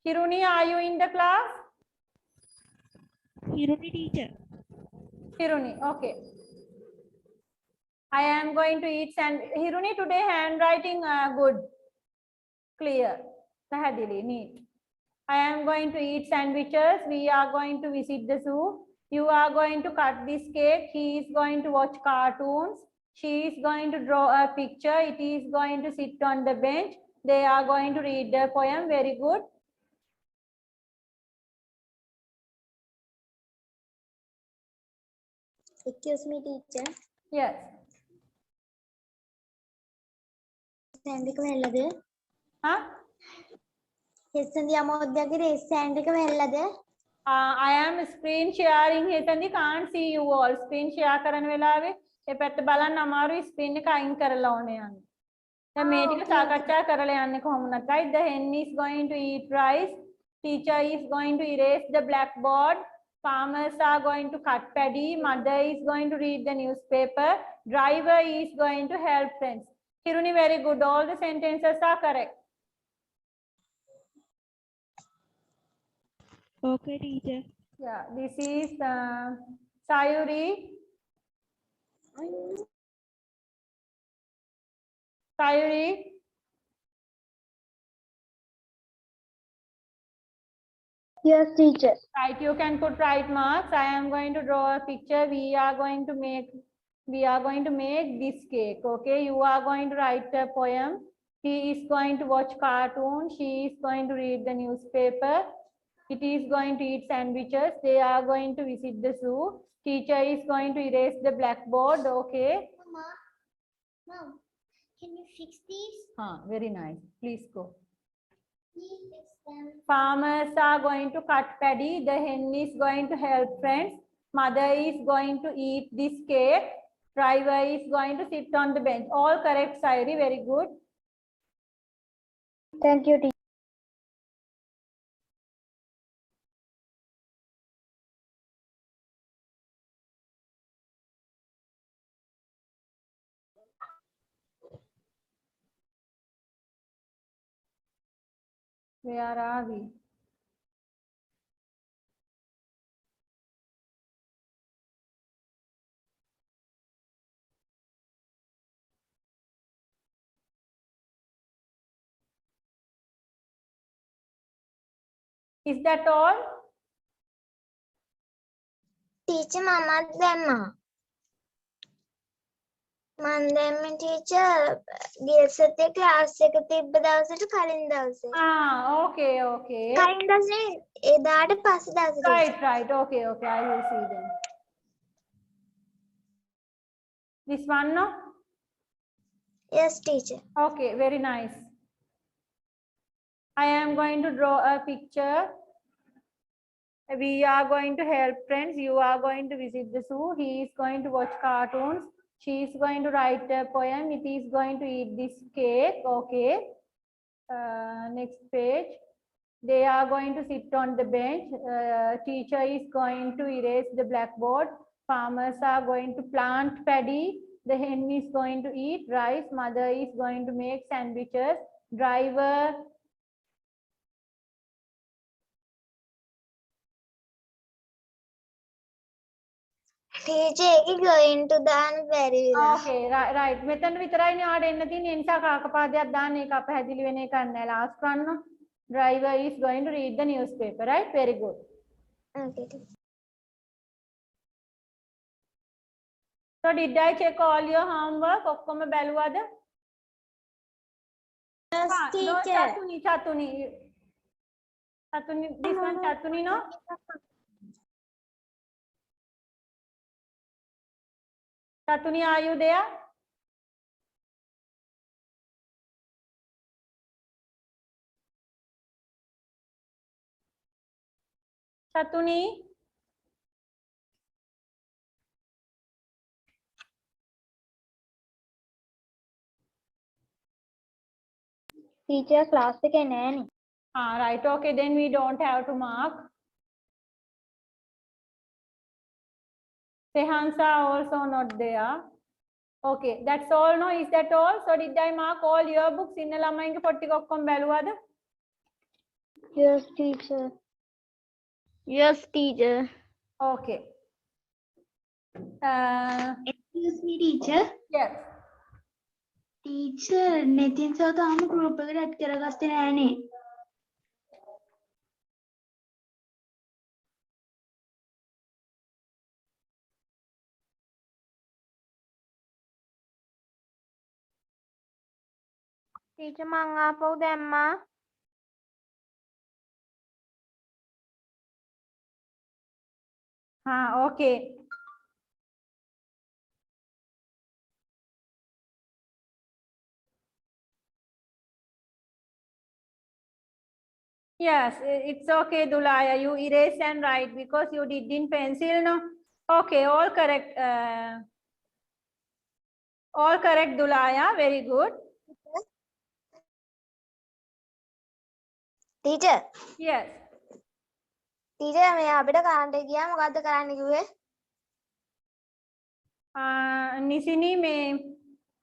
Speaker 1: Hiruni, are you in the class?
Speaker 5: Hiruni teacher.
Speaker 1: Hiruni, okay. I am going to eat Hiruni, today handwriting good, clear, neat. I am going to eat sandwiches. We are going to visit the zoo. You are going to cut this cake. He is going to watch cartoons. She is going to draw a picture. It is going to sit on the bench. They are going to read the poem. Very good.
Speaker 4: Excuse me teacher.
Speaker 1: Yes.
Speaker 4: Sand එක වෙල්ලද?
Speaker 1: Huh?
Speaker 4: හෙස්සන්දි අමෝද්‍යගේ sand එක වෙල්ලද?
Speaker 1: I am screen sharing. හෙතන්දි can't see you all. Screen share කරන වෙලාවේ ඒ පැත්ත බලන්න අමාරුයි screen එක අයින් කරලා ඕනේ යන්න. දැන් මේ ටික සාකච්ඡා කරලා යන්නේ කොහොමද? Right? The hen is going to eat rice. Teacher is going to erase the blackboard. Farmers are going to cut paddy. Mother is going to read the newspaper. Driver is going to help friends. Hiruni, very good. All the sentences are correct.
Speaker 5: Okay teacher.
Speaker 1: Yeah, this is Sayuri. Sayuri.
Speaker 4: Yes teacher.
Speaker 1: Right, you can put right marks. I am going to draw a picture. We are going to make this cake. Okay, you are going to write a poem. He is going to watch cartoons. She is going to read the newspaper. It is going to eat sandwiches. They are going to visit the zoo. Teacher is going to erase the blackboard. Okay.
Speaker 3: Mom, can you fix these?
Speaker 1: Very nice. Please go.
Speaker 3: Please fix them.
Speaker 1: Farmers are going to cut paddy. The hen is going to help friends. Mother is going to eat this cake. Driver is going to sit on the bench. All correct, Sayuri. Very good.
Speaker 4: Thank you teacher.
Speaker 1: Where are we? Is that all?
Speaker 4: Teacher මමත් දැම්මා. මම දැම්මේ teacher ගිය සතියේ class එක තිබ්බ දවසට කලින් දවසේ.
Speaker 1: Okay, okay.
Speaker 4: කලින් දවසේ එදාට පස්සේ දවසේ.
Speaker 1: Right, right. Okay, okay. I will see them. This one, no?
Speaker 4: Yes, teacher.
Speaker 1: Okay, very nice. I am going to draw a picture. We are going to help friends. You are going to visit the zoo. He is going to watch cartoons. She is going to write a poem. It is going to eat this cake. Okay. Next page. They are going to sit on the bench. Teacher is going to erase the blackboard. Farmers are going to plant paddy. The hen is going to eat rice. Mother is going to make sandwiches. Driver.
Speaker 4: Teacher එකේ going to දාන්න බැරි වෙලා.
Speaker 1: Okay, right, right. මෙතන විතරයිනේ ආඩ එන්න තියෙන්නේ. ඒ නිසා කාකපාදයක් දාන්න ඒක පැහැදිලි වෙන එකක් නෑ. Last one. Driver is going to read the newspaper, right? Very good.
Speaker 4: Okay, teacher.
Speaker 1: So did I check all your homework? ඔක්කොම බැලුවද?
Speaker 4: Yes,
Speaker 1: No,
Speaker 4: teacher.
Speaker 1: Chatuni. This one Chatuni, no? Chatuni, are you there? Chatuni?
Speaker 2: Teacher class එකේ නෑනේ.
Speaker 1: Right. Okay, then we don't have to mark. Sehans are also not there. Okay, that's all. No, is that all? So did I mark all your books? ඉන්න ළමයින්ගේ පොත් ටික ඔක්කොම බැලුවද?
Speaker 2: Yes, teacher. Yes, teacher.
Speaker 1: Okay.
Speaker 3: Excuse me, teacher.
Speaker 1: Yes.
Speaker 3: Teacher, Nitin sir තාම group එකට add කරගත්තේ නෑනේ.
Speaker 2: Teacher මං ආපහු දැම්මා.
Speaker 1: Okay. Yes, it's okay, Dulaya. You erase and write because you did in pencil, no? Okay, all correct. All correct, Dulaya. Very good.
Speaker 4: Teacher.
Speaker 1: Yes.
Speaker 4: Teacher මේ අපිට current එක ගියා මොකද්ද කරන්න කිව්වේ?
Speaker 1: නිසිනි මේ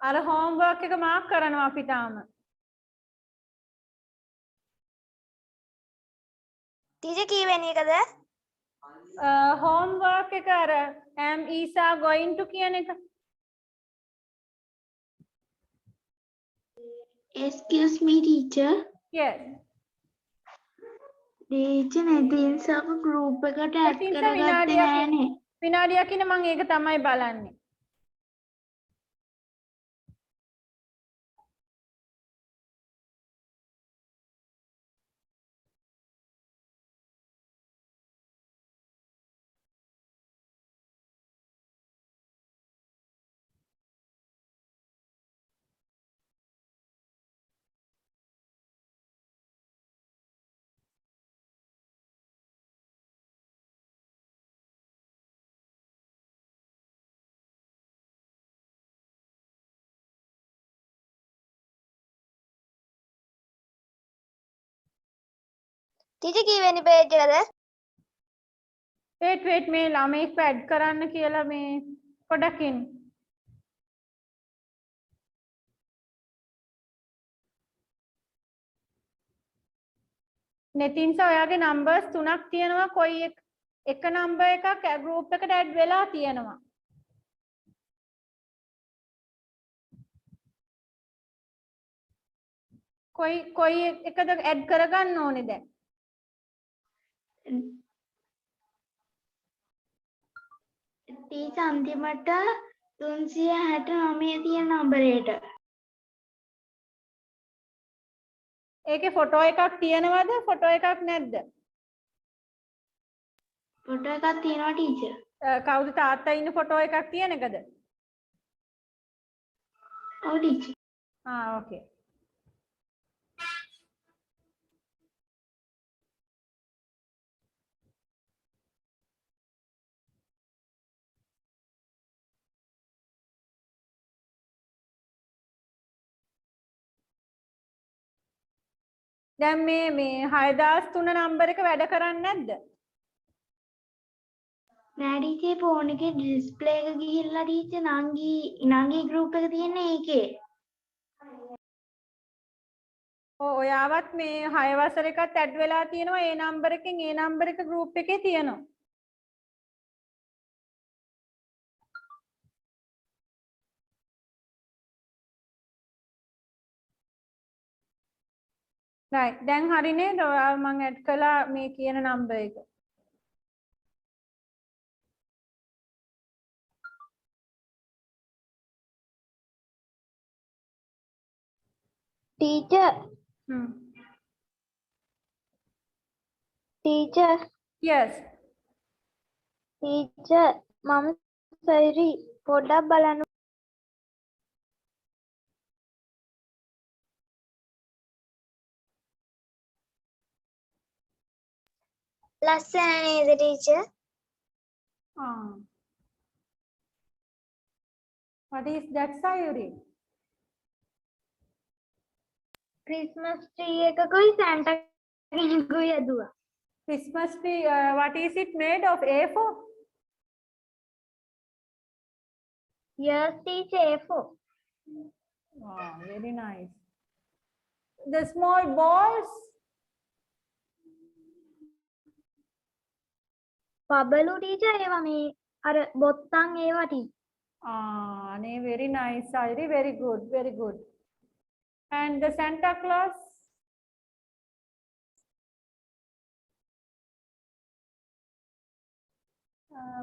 Speaker 1: අර homework එක mark කරනවා අපි තාම.
Speaker 4: Teacher කීවෙනි එකද?
Speaker 1: Homework එක අර am is are going to කියන එක.
Speaker 3: Excuse me, teacher.
Speaker 1: Yes.
Speaker 3: Teacher, Nitin sir group එකට add කරගත්තේ නෑනේ.
Speaker 1: විනාඩියක් ඉන්න මම ඒක තමයි බලන්නේ.
Speaker 4: Teacher කීවෙනි page එකද?
Speaker 1: wait මේ ළමෙක් add කරන්න කියලා මේ පොඩක් ඉන්න. නෙතින්ස ඔයාගේ නම්බර්ස් 3ක් තියෙනවා කොයි එක නම්බර් එකක් ගෲප් එකට ඇඩ් වෙලා තියෙනවා. කොයි එකද ඇඩ් කරගන්න ඕනේ දැන්?
Speaker 4: ටීචර් අන්තිමට 369 තියෙන නම්බරේට.
Speaker 1: ඒකේ ෆොටෝ එකක් තියෙනවද? ෆොටෝ එකක් නැද්ද?
Speaker 4: ෆොටෝ එකක් තියෙනවා ටීචර්.
Speaker 1: කවුද තාත්තා ඉන්න ෆොටෝ එකක් තියෙන එකද?
Speaker 4: ඔව් ටීචර්.
Speaker 1: ඕකේ. දැන් මේ 6003 නම්බර එක වැඩ කරන්නේ නැද්ද?
Speaker 4: නෑ ටීචර් ෆෝන් එකේ ඩිස්ප්ලේ එක ගිහිල්ලා ටීචර් නංගි ගෲප් එක තියෙන්නේ ඒකේ.
Speaker 1: ඔයාවත් මේ 6 වසර එකත් ඇඩ් වෙලා තියෙනවා ඒ නම්බර එකෙන් ඒ නම්බර එක ගෲප් එකේ තියෙනවා. right දැන් හරිනේ ඔයාව මම ඇඩ් කළා මේ කියන නම්බර එක.
Speaker 3: ටීචර් ටීචර්
Speaker 1: yes
Speaker 3: ටීචර් මම සෛරි පොඩ්ඩක් බලන්න.
Speaker 4: ලස්සන නේද teacher?
Speaker 1: what is that Sayuri?
Speaker 4: Christmas tree එකකුයි සැන්ටා කෙනෙකුයි ඇදුවා.
Speaker 1: Christmas tree, what is it made of? A4?
Speaker 4: Yes teacher A4.
Speaker 1: Wow, very nice. The small balls?
Speaker 4: බබලු ටීචර් ඒවා මේ අර බොත්තම් ඒවා teacher.
Speaker 1: Very nice, Sayuri, very good, very good. And the Santa Claus?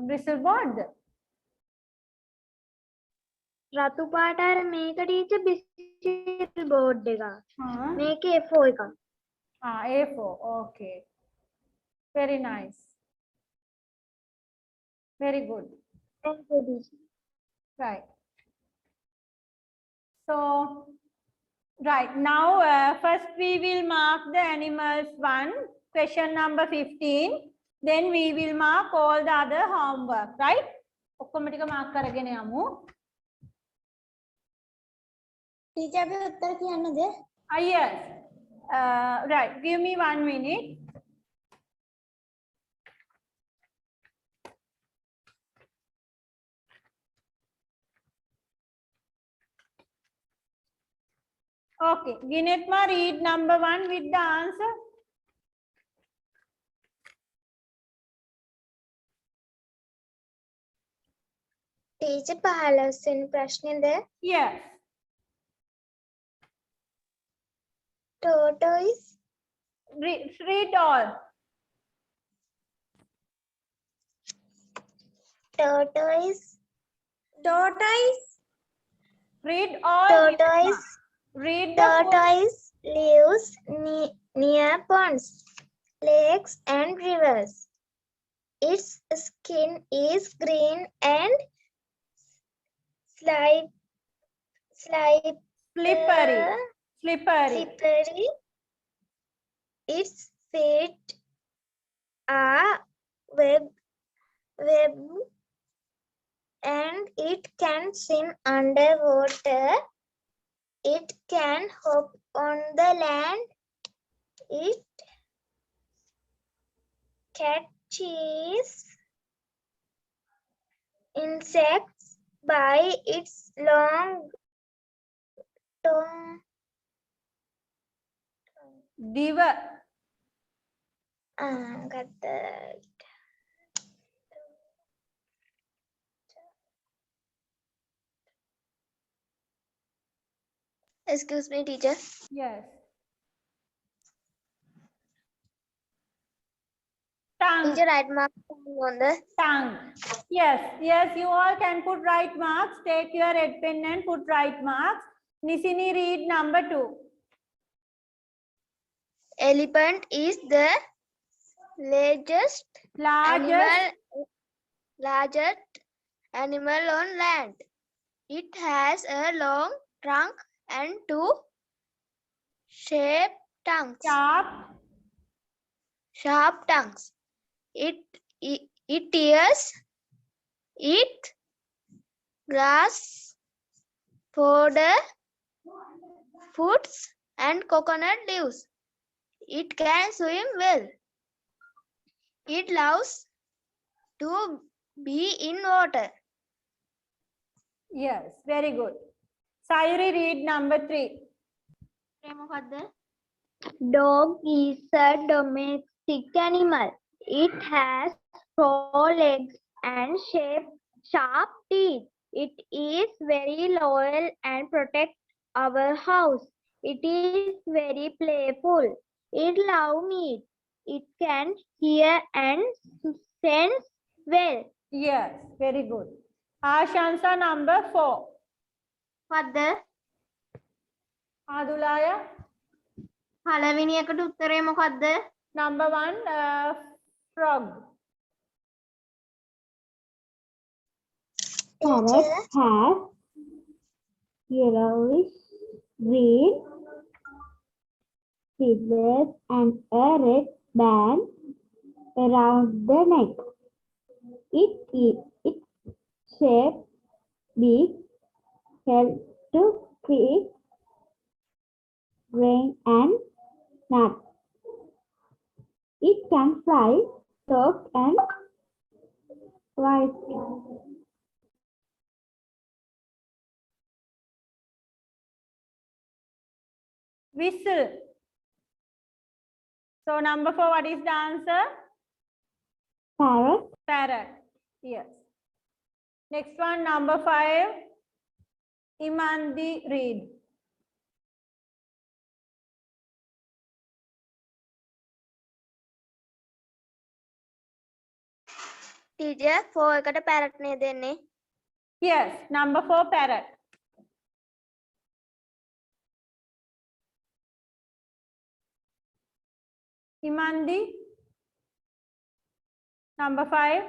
Speaker 1: Bristolboard?
Speaker 4: රතු පාට අර මේක ටීචර් බිස්කිට් බෝඩ් එක.
Speaker 1: Huh?
Speaker 4: මේක A4 එකක්.
Speaker 1: A4, okay. Very nice. Very good.
Speaker 4: Thank you teacher.
Speaker 1: Right. So, right now, first we will mark the animals 1, question number 15. Then we will mark all the other homework, right? ඔක්කොම ටික mark කරගෙන යමු.
Speaker 4: Teacher අපි උත්තර කියන්නද?
Speaker 1: Yes. Right. Give me 1 minute. Okay. Ginetma, read number 1 with the answer.
Speaker 4: Teacher 15 වෙනි ප්‍රශ්නේද?
Speaker 1: Yes.
Speaker 4: Tortoise.
Speaker 1: Read all.
Speaker 4: Tortoise. Tortoise.
Speaker 1: Read all.
Speaker 4: Tortoise.
Speaker 1: Read the full.
Speaker 4: Tortoise lives near ponds, lakes, and rivers. Its skin is green and
Speaker 1: Slippery.
Speaker 4: slippery. Its feet are webbed and it can swim underwater. It can hop on the land. It catches insects by its long tongue.
Speaker 1: Diva.
Speaker 4: ගත්ත. Excuse me, teacher.
Speaker 1: Yes. Tongue.
Speaker 4: Teacher, right mark on the
Speaker 1: Tongue. Yes, yes, you all can put right marks. Take your red pen and put right marks. Nisini, read number 2.
Speaker 4: elephant is the largest largest animal on land. It has a long trunk and two sharp tongues. Sharp tongues. It eats grass, fodder, fruits, and coconut leaves. It can swim well. It loves to be in water.
Speaker 1: Yes, very good. Sayuri, read number 3.
Speaker 2: Dog is a domestic animal. It has 4 legs and sharp teeth. It is very loyal and protects our house. It is very playful. It loves meat. It can hear and sense well.
Speaker 1: Yes, very good. Ashansa, number 4.
Speaker 2: Mother,
Speaker 1: Adulaya,
Speaker 2: පළවෙනි එකට උත්තරේ මොකද්ද?
Speaker 1: number 1, frog.
Speaker 5: Parrot has yellowish green feathers and a red band around the neck. Its shape beak helps to pick grain and nuts. It can fly soft and white.
Speaker 1: Whistle. So number 4, what is the answer?
Speaker 5: Parrot.
Speaker 1: Parrot. Yes. Next one, number 5. Imandi, read.
Speaker 4: Teacher, 4 එකට parrot නේද දෙන්නේ?
Speaker 1: Yes, number 4, parrot. Imandi, number 5.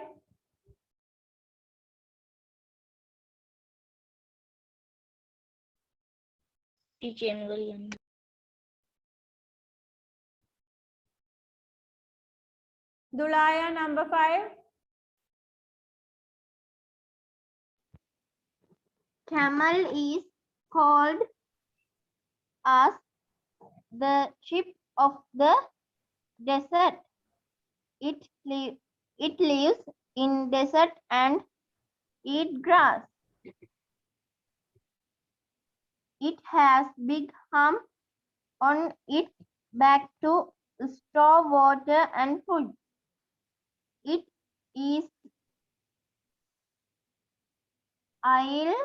Speaker 1: Dulaya, number 5.
Speaker 2: Camel is called as the ship of the desert. It lives in desert and eat grass. It has big hump on its back to store water and food. It is eyelashes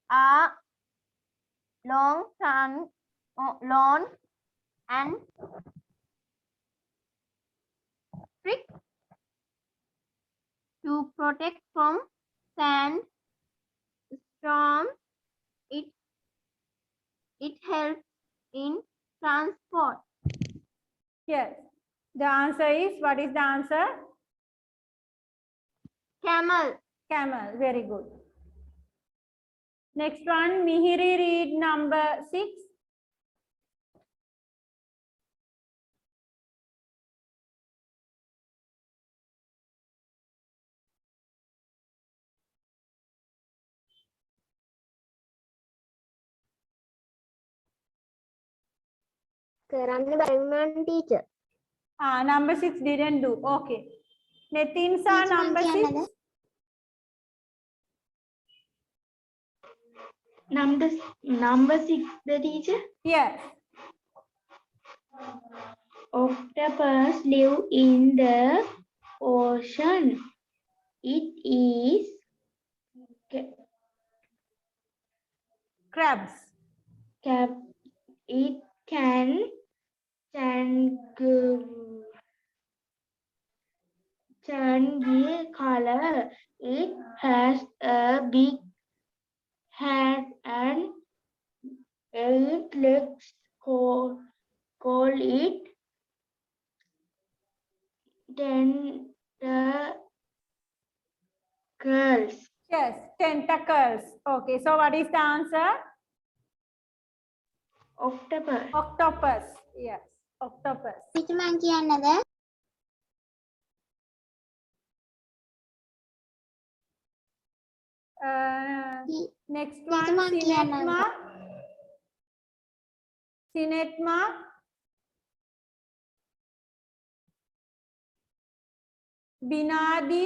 Speaker 2: are long and thick to protect from sand storms. It helps in transport.
Speaker 1: Yes. The answer is, what is the answer?
Speaker 2: Camel.
Speaker 1: Camel. Very good. Next one, Mihiri, read number 6.
Speaker 2: කරන්න බැරිුණානේ teacher.
Speaker 1: Number 6 didn't do. Okay. Netinsa,
Speaker 3: Teacher,
Speaker 1: number
Speaker 3: ma'am,
Speaker 1: 6.
Speaker 3: කියන්නද?
Speaker 2: Number 6 the teacher.
Speaker 1: Yes.
Speaker 5: octopus live in the ocean. It is
Speaker 1: Crabs.
Speaker 5: it can change color. It has a big head and 8 legs. Call it tentacles.
Speaker 1: Yes, tentacles. Okay, so what is the answer?
Speaker 5: Octopus.
Speaker 1: Octopus. Yes, octopus.
Speaker 3: teacher මං කියන්නද?
Speaker 1: Next
Speaker 3: teacher
Speaker 1: one,
Speaker 3: මං කියන්නද?
Speaker 1: Sinetma. Sinetma. Binadi.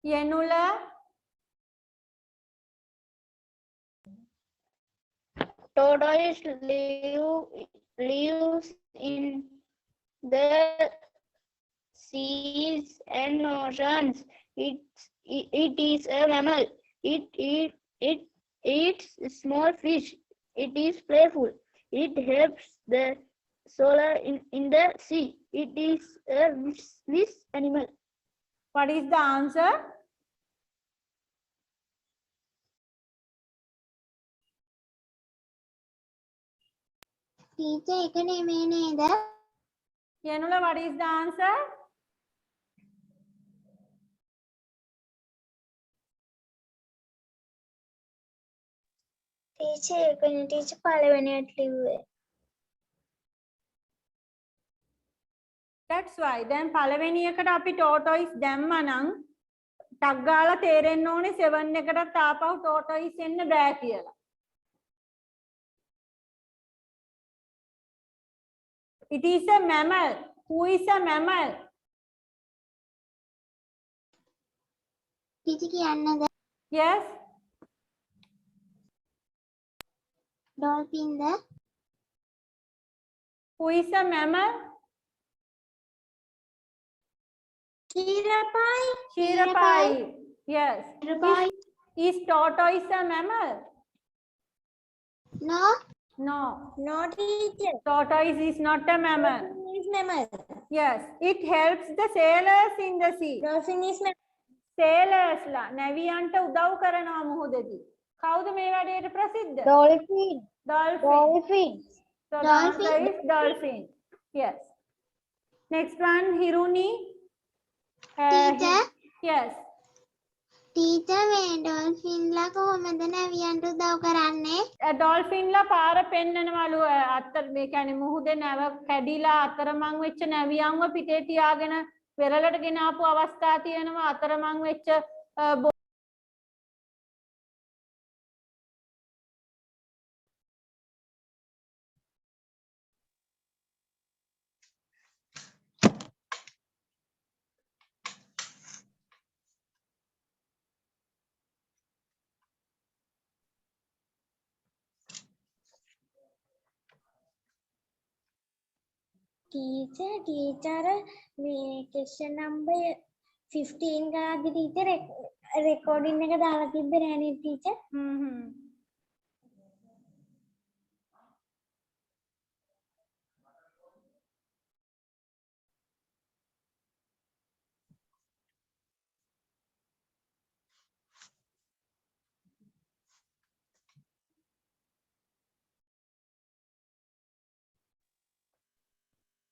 Speaker 1: Yenula.
Speaker 4: Tortoise lives in the seas and oceans. It is a mammal. It eats small fish. It is playful. It helps the solar in the sea. It is a Swiss animal.
Speaker 1: What is the answer?
Speaker 3: teacher එක නෙමෙයි නේද?
Speaker 1: Yenula, what is the answer?
Speaker 2: Teacher එකනේ teacher පළවෙනියට ලිව්වේ.
Speaker 1: That's why. Then පළවෙනි එකට අපි tortoise දැම්මා නම් ටක් ගාලා තේරෙන්න ඕනේ 7 එකටත් ආපහු tortoise එන්න බෑ කියලා. It is a mammal. Who is a mammal?
Speaker 3: teacher කියන්නද?
Speaker 1: Yes.
Speaker 3: dolphin the?
Speaker 1: Who is a mammal?
Speaker 3: ශීරපයි.
Speaker 1: Shirapai. Yes.
Speaker 3: ශීරපයි.
Speaker 1: Is tortoise a mammal?
Speaker 3: no.
Speaker 1: No.
Speaker 3: no teacher.
Speaker 1: Tortoise is not a mammal.
Speaker 3: is mammal.
Speaker 1: Yes. It helps the sailors in the sea.
Speaker 3: dolphin is mammal.
Speaker 1: Sailors ලා නැවියන්ට උදව් කරනවා මුහුදේදී. කවුද මේ වැඩේට ප්‍රසිද්ධ?
Speaker 2: Dolphin.
Speaker 1: Dolphin. So the answer
Speaker 3: Dolphin.
Speaker 1: is dolphin. Yes. Next one, Hiruni.
Speaker 3: teacher.
Speaker 1: Yes.
Speaker 3: teacher මේ dolphin ලා කොහොමද නැවියන්ට උදව් කරන්නේ?
Speaker 1: Dolphin ලා පාර පෙන්නනවලු අතර මේ කියන්නේ මුහුදේ නැව කැඩිලා අතරමං වෙච්ච නැවියන්ව පිටේ තියාගෙන පෙරලට ගෙන ආපු අවස්ථා තියෙනවා අතරමං වෙච්ච
Speaker 2: teacher මේ question number 15 ගාගේ teacher recording එක දාලා තිබ්බේ නෑනේ teacher.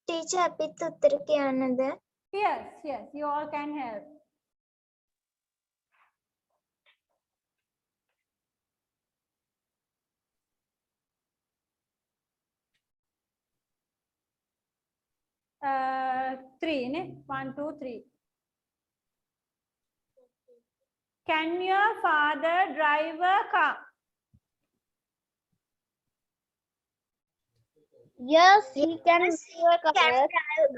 Speaker 2: teacher අපිත් උත්තර කියන්නද?
Speaker 1: Yes, yes, you all can help. Three, ne? 1, 2, 3. Can your father drive a car?
Speaker 2: Yes, he can drive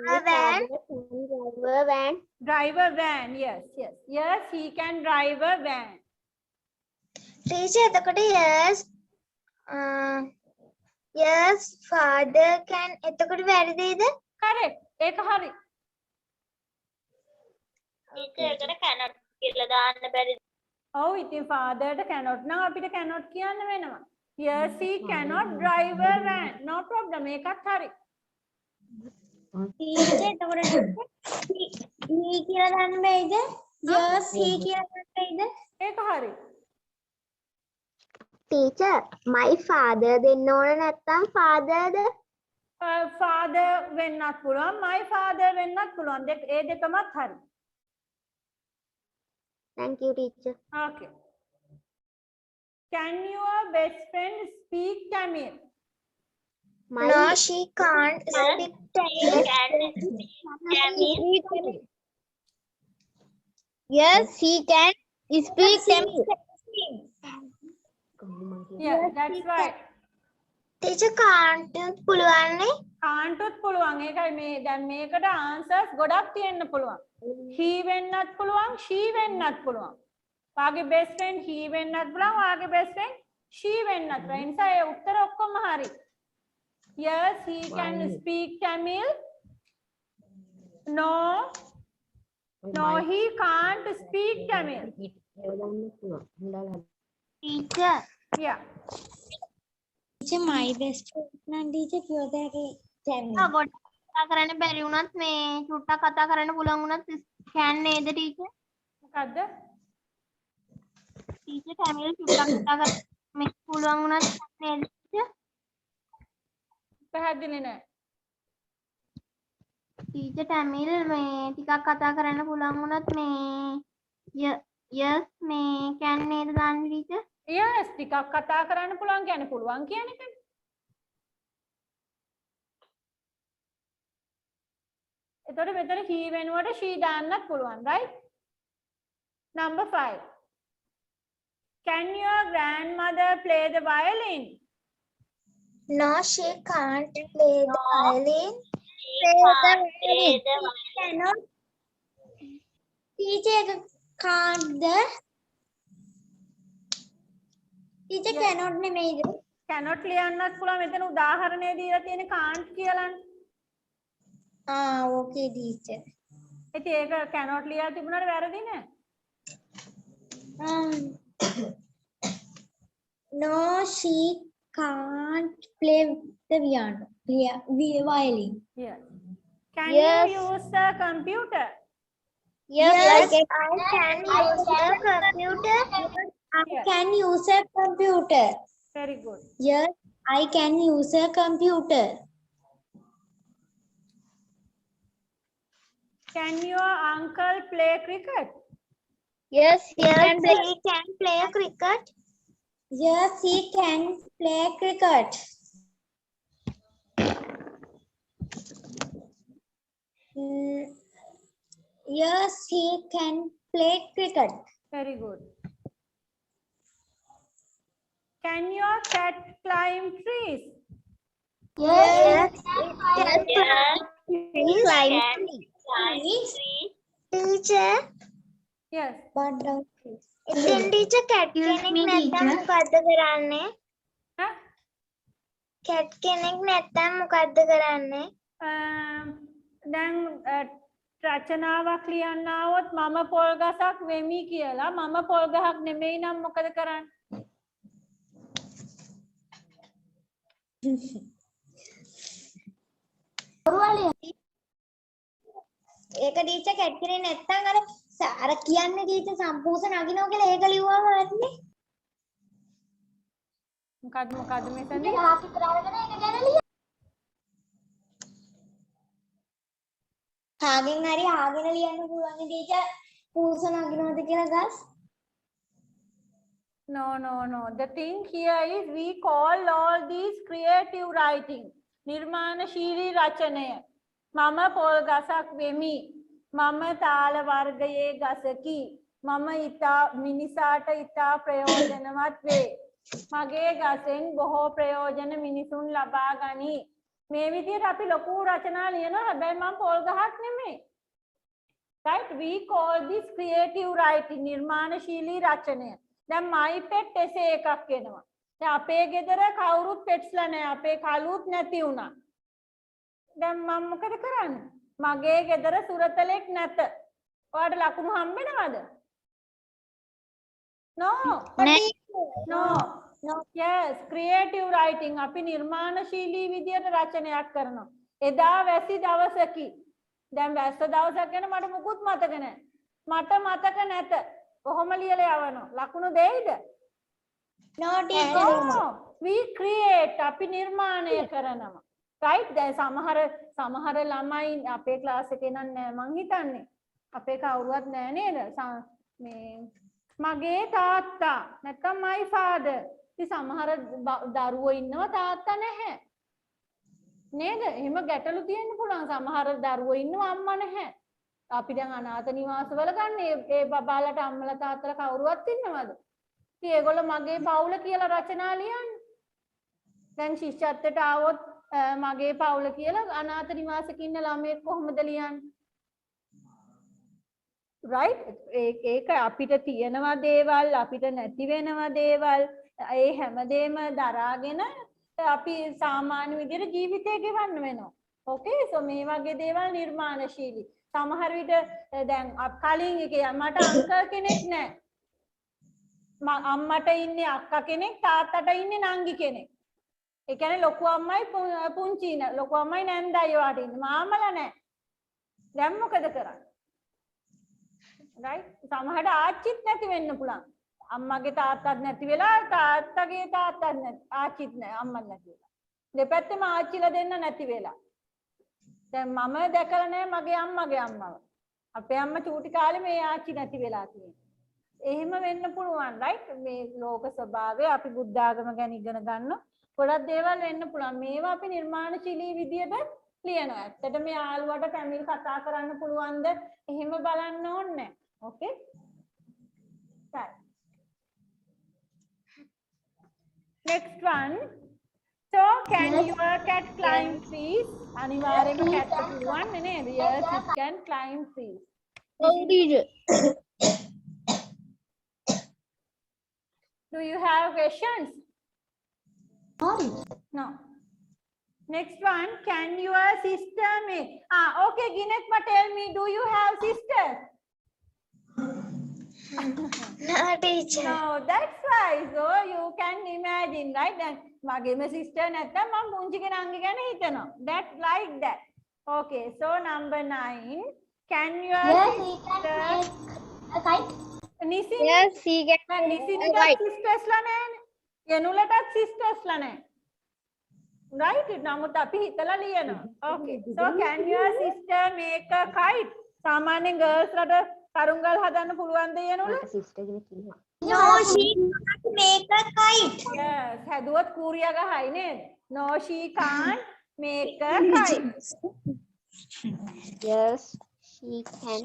Speaker 2: a van.
Speaker 1: Drive a van, yes, yes. Yes, he can drive a van.
Speaker 2: teacher එතකොට yes Yes, father can. එතකොට වැරදිද?
Speaker 1: correct ඒක හරි
Speaker 4: teacher එකට cannot කියලා දාන්න බැරි.
Speaker 1: ඔව් ඉතින් father ට cannot නම් අපිට cannot කියන්න වෙනවා yes he cannot drive a van no problem ඒකත් හරි
Speaker 2: ටීචර් එතකොට he කියලා දාන්න බැයිද? Yes, he කියලා දාන්න බැයිද?
Speaker 1: ඒක හරි
Speaker 2: Teacher, my father දෙන්න ඕන නැත්නම් fatherද?
Speaker 1: father වෙන්නත් පුළුවන් my father වෙන්නත් පුළුවන් ඒ දෙකමත් හරි
Speaker 2: Thank you, teacher.
Speaker 1: okay can your best friend speak Tamil
Speaker 2: No, she can't speak Tamil. Yes, he can speak Tamil.
Speaker 1: yeah that's right
Speaker 2: Teacher can't පුළුවන් නේ?
Speaker 1: කාන්ටුත් පුළුවන් ඒකයි මේ දැන් මේකට answers ගොඩක් තියෙන්න පුළුවන් he වෙන්නත් පුළුවන් she වෙන්නත් පුළුවන් වාගේ best friend he වෙන්නත් පුළුවන් වාගේ best friend she වෙන්නත් පුළුවන් ඒ නිසා ඒ උත්තර ඔක්කොම හරි yes he can speak Tamil no he can't speak Tamil
Speaker 2: Teacher,
Speaker 1: yeah
Speaker 2: teacher my best friend නම් teacher කියෝද හැකි Tamil. ගොඩක් කතා කරන්න බැරි වුණත් මේ චුට්ටක් කතා කරන්න පුළුවන් වුණත් can නේද teacher?
Speaker 1: මොකද්ද
Speaker 2: Teacher Tamil චුට්ටක් කතා කරන්න මේ පුළුවන් වුණත් නේද teacher?
Speaker 1: පැහැදිලි නෑ
Speaker 2: Teacher Tamil මේ ටිකක් කතා කරන්න පුළුවන් වුණත් මේ yes මේ can නේද දාන්නේ teacher?
Speaker 1: yes ටිකක් කතා කරන්න පුළුවන් කියන්නේ පුළුවන් කියන එකනේ එතකොට මෙතන he වෙනුවට she දාන්නත් පුළුවන් right number 5 can your grandmother play the violin
Speaker 2: No, she can't play the violin. Cannot. Teacher can't the. Teacher cannot නෙමෙයිද?
Speaker 1: cannot ලියන්නත් පුළුවන් මෙතන උදාහරණය දීලා තියෙන can't කියලානේ
Speaker 2: Okay teacher.
Speaker 1: ඉතින් ඒක cannot ලියලා තිබුණාට වැරදි නෑ
Speaker 2: No, she can't play the piano. Violin.
Speaker 1: yes can
Speaker 2: Yes.
Speaker 1: you use a computer
Speaker 2: Yes, I can use the computer. I
Speaker 1: Yes.
Speaker 2: can use a computer.
Speaker 1: very good
Speaker 2: Yes, I can use a computer.
Speaker 1: can your uncle play cricket
Speaker 2: Yes, he can play cricket. Yes, he can play cricket. Yes, he can play cricket.
Speaker 1: very good can your cat climb trees
Speaker 2: Yes, it can
Speaker 4: Climb
Speaker 2: Teacher,
Speaker 1: yes
Speaker 2: but don't please. ඉතින් teacher කැට් කෙනෙක් නැත්නම් මොකද්ද කරන්නේ?
Speaker 1: huh?
Speaker 2: කැට් කෙනෙක් නැත්නම් මොකද්ද කරන්නේ?
Speaker 1: දැන් රචනාවක් ලියන්න આવොත් මම පොල් ගසක් වෙමි කියලා මම පොල් ගහක් නෙමෙයි නම් මොකද කරන්නේ
Speaker 2: ඒක ටීචර් කැට් කෙනෙක් නැත්නම් අර කියන්නේ ටීචර් සම්පූර්ණ නගිනවා කියලා ඒක ලිව්වම හරිනේ.
Speaker 1: මොකද්ද මෙතනදී
Speaker 2: ගහක් ඉතර අරගෙන ඒක ගැන ලියන්න. කාගෙන් හරි ආගෙන ලියන්න පුළුවන් ටීචර් පූර්ණ නගිනවද කියලා ගස්.
Speaker 1: no the thing here is we call all these creative writing නිර්මාණශීලී රචනය මම පොල් ගසක් වෙමි මම තාල වර්ගයේ ගසකි මම ඊතා මිනිසාට ඊතා ප්‍රයෝජනවත් වේ මගේ ගසෙන් බොහෝ ප්‍රයෝජන මිනිසුන් ලබා ගනී මේ විදිහට අපි ලොකු රචනා ලියනවා හැබැයි මම පොල් ගහක් නෙමෙයි right we call this creative writing නිර්මාණශීලී රචනය දැන් my pet essay එකක් එනවා දැන් අපේ ගෙදර කවුරුත් පෙට්ස්ලා නැහැ. අපේ කලුත් නැති වුණා. දැන් මම මොකද කරන්නේ? මගේ ගෙදර සුරතලෙක් නැත. ඔයාලට ලකුණු හම්බෙනවද? No. No. Yes, creative writing. අපි නිර්මාණශීලී විදියට රචනයක් කරනවා. එදා වැසි දවසකි. දැන් වැස්ස දවසක් ගැන මට මුකුත් මතක නැහැ. මට මතක නැත. කොහොම ලියලා යවනවා? ලකුණු දෙයිද?
Speaker 3: No teacher.
Speaker 1: No. We create. අපි නිර්මාණය කරනවා. Right? දැන් සමහර ළමයි අපේ ක්ලාස් එකේ නෑ මං හිතන්නේ. අපේ කවුරුවත් නෑ නේද? මේ මගේ තාත්තා නැත්නම් my father. ඉතින් සමහර දරුවෝ ඉන්නවා තාත්තා නැහැ. නේද? එහෙම ගැටලු තියෙන්න පුළුවන්. සමහර දරුවෝ ඉන්නවා අම්මා නැහැ. අපි දැන් අනාථ නිවාසවල ගන්න ඒ බබාලට අම්මලා තාත්තලා කවුරුවත් ඉන්නවද? ඉතින් ඒගොල්ලෝ මගේ පවුල කියලා රචනා ලියන්නේ. දැන් ශිෂ්‍යත්වයට ආවොත් මගේ පවුල කියලා අනාථ නිවාසක ඉන්න ළමයෙක් කොහොමද ලියන්නේ? right? ඒක අපිට තියෙනවා දේවල් අපිට නැති වෙනවා දේවල් ඒ හැමදේම දරාගෙන අපි සාමාන්‍ය විදිහට ජීවිතය ගෙවන්න වෙනවා. okay so මේ වගේ දේවල් නිර්මාණශීලී. සමහර විට දැන් කලින් එකේ මට අංකල් කෙනෙක් නැහැ. අම්මට ඉන්නේ අක්කා කෙනෙක් තාත්තට ඉන්නේ නංගි කෙනෙක්. ඒ කියන්නේ ලොකු අම්මයි පුංචි ලොකු අම්මයි නැන්දයි වාට ඉන්නේ. මාමලා නැහැ. දැන් මොකද කරන්නේ? right? සමහරට ආච්චිත් නැති වෙන්න පුළුවන්. අම්මගේ තාත්තත් නැති වෙලා තාත්තගේ තාත්තත් නැති ආච්චිත් නැහැ අම්මත් නැති වෙලා. දෙපැත්තෙම ආච්චිලා දෙන්න නැති වෙලා. දැන් මම දැකලා නැහැ මගේ අම්මගේ අම්මව. අපේ අම්මා චූටි කාලේ මේ ආච්චි නැති වෙලා තියෙනවා. එහෙම වෙන්න පුළුවන් right? මේ ලෝක ස්වභාවය අපි බුද්ධ ආගම ගැන ඉගෙන ගන්න ගොඩක් දේවල් වෙන්න පුළුවන්. මේවා අපි නිර්මාණශීලී විදියට ලියනවා. ඇත්තට මේ යාළුවට තමිල් කතා කරන්න පුළුවන්ද? එහෙම බලන්න ඕනේ නැහැ. okay? right. next one. so can your cat climb trees? අනිවාර්යයෙන්ම cat පුළුවන් නේද? yes it can climb trees. do you have questions? no. next one, can your sister make? Okay, Ginekma, tell me, do you have sisters?
Speaker 3: No teacher.
Speaker 1: No, that's why. So you can imagine, right? Then magema sister natta mam munji ke nangi gana hitana. That like that. Okay, so number 9. Can your sister
Speaker 3: A kite?
Speaker 1: Nisin?
Speaker 2: Yes, he can.
Speaker 1: Nisin
Speaker 2: Right.
Speaker 1: sisters la ne. Yenulatat sisters la ne. Right? නමුත් අපි හිතලා ලියනවා. Okay. So can your sister make a kite? සාමාන්‍යයෙන් girls ලට කරුංගල් හදන්න පුළුවන් ද යනුල?
Speaker 3: No, she can't make a kite.
Speaker 1: Yes. හැදුවොත් කූරියා ගහයි නේද? No, she can't make a kite.
Speaker 2: Yes, she can.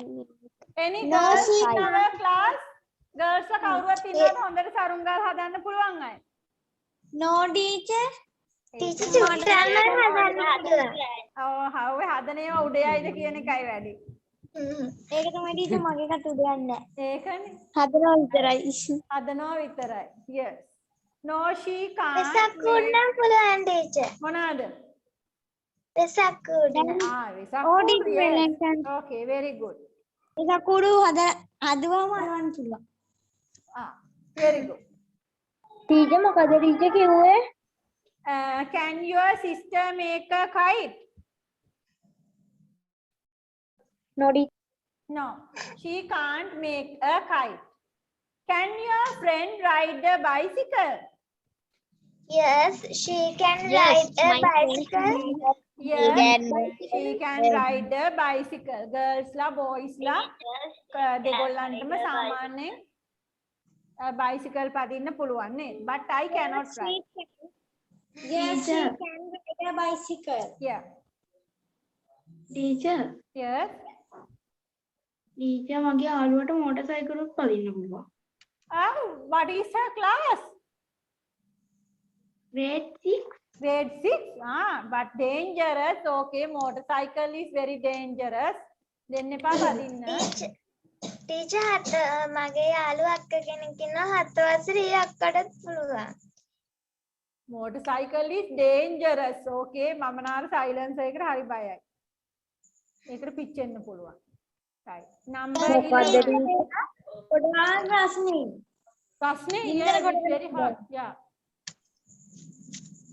Speaker 1: Any
Speaker 3: No,
Speaker 1: girls
Speaker 3: she
Speaker 1: in our class? Girls ලා කවුරුවත් ඉන්නවද හොඳට සරුංගල් හදන්න පුළුවන් අය?
Speaker 3: No teacher. Teacher චුට්ටක් හදන්න.
Speaker 1: ඔව් හදන ඒවා උඩ යයිද කියන එකයි වැඩි.
Speaker 3: ඒක තමයි teacher මගේ කට උදයන්නේ.
Speaker 1: ඒකනේ.
Speaker 3: හදනවා විතරයි.
Speaker 1: හදනවා විතරයි. Yes. No, she can't.
Speaker 3: Vesak උඩනම් පුළුවන් teacher.
Speaker 1: මොනවාද?
Speaker 3: වෙසක් උඩ.
Speaker 1: වෙසක්
Speaker 3: ඕඩි
Speaker 1: කුඩු, yes.
Speaker 3: වෙලෙන්.
Speaker 1: Okay, very good.
Speaker 3: Vesak උඩ හදවම අරවන්න පුළුවන්.
Speaker 1: Very good.
Speaker 2: Teacher, මොකද teacher කිව්වේ?
Speaker 1: Can your sister make a kite?
Speaker 2: No, teacher.
Speaker 1: No, she can't make a kite. Can your friend ride a bicycle?
Speaker 3: Yes, she can ride a bicycle.
Speaker 1: Yes, she can ride a bicycle. Girls la, boys la, දෙගොල්ලන්ටම සාමාන්‍යයෙන් bicycle පදින්න පුළුවන් නේද? But I cannot ride.
Speaker 3: Yes, she can ride a bicycle.
Speaker 1: Yeah.
Speaker 6: Teacher
Speaker 1: Yes.
Speaker 6: Teacher මගේ යාළුවට motor සයිකලුත් පදින්න පුළුවන්.
Speaker 1: What is her class?
Speaker 6: grade 6
Speaker 1: Grade 6. But dangerous. Okay, motorcycle is very dangerous. දෙන්න එපා පදින්න.
Speaker 3: Teacher මගේ යාළුවා අක්ක කෙනෙක් ඉන්නවා 7 වසරේ අක්කටත් පුළුවන්.
Speaker 1: Motorcycle is dangerous. Okay, මම නාර silence එකකට හරි බයයි. ඒකට පිච්චෙන්න පුළුවන්. Right. Number 11.
Speaker 6: ගොඩාක් රස්නේ.
Speaker 1: Prasne, yes, it's very hard. Yeah.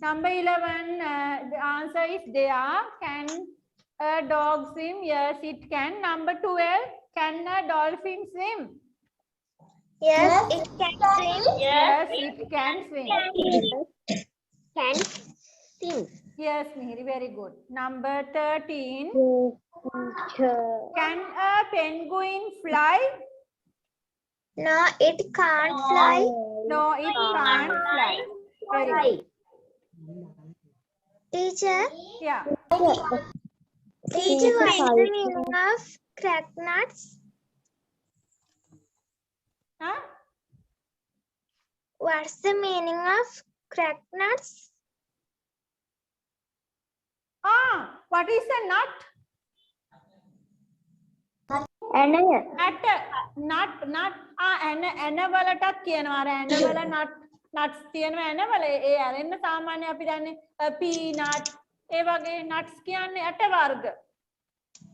Speaker 1: Number 11, the answer is there. Can a dog swim? Yes, it can. Number 12, can a dolphin swim?
Speaker 2: Yes, it can swim.
Speaker 1: Yes, it can swim.
Speaker 2: Can swim.
Speaker 1: Yes, Mihiri, very good. Number 13,
Speaker 2: Teacher.
Speaker 1: can a penguin fly?
Speaker 2: No, it can't fly.
Speaker 1: No, it can't fly. Very good.
Speaker 2: Teacher,
Speaker 1: Yeah.
Speaker 2: teacher, what is the meaning of crack nuts?
Speaker 1: Huh?
Speaker 2: What's the meaning of crack nuts?
Speaker 1: Ah, what is a nut? nut ඇන වලටත් කියනවා අර ඇන වල nuts තියෙනවා ඇන වල ඒ අරෙන්න සාමාන්‍ය අපි දන්නේ peanut ඒ වගේ nuts කියන්නේ ඇට වර්ග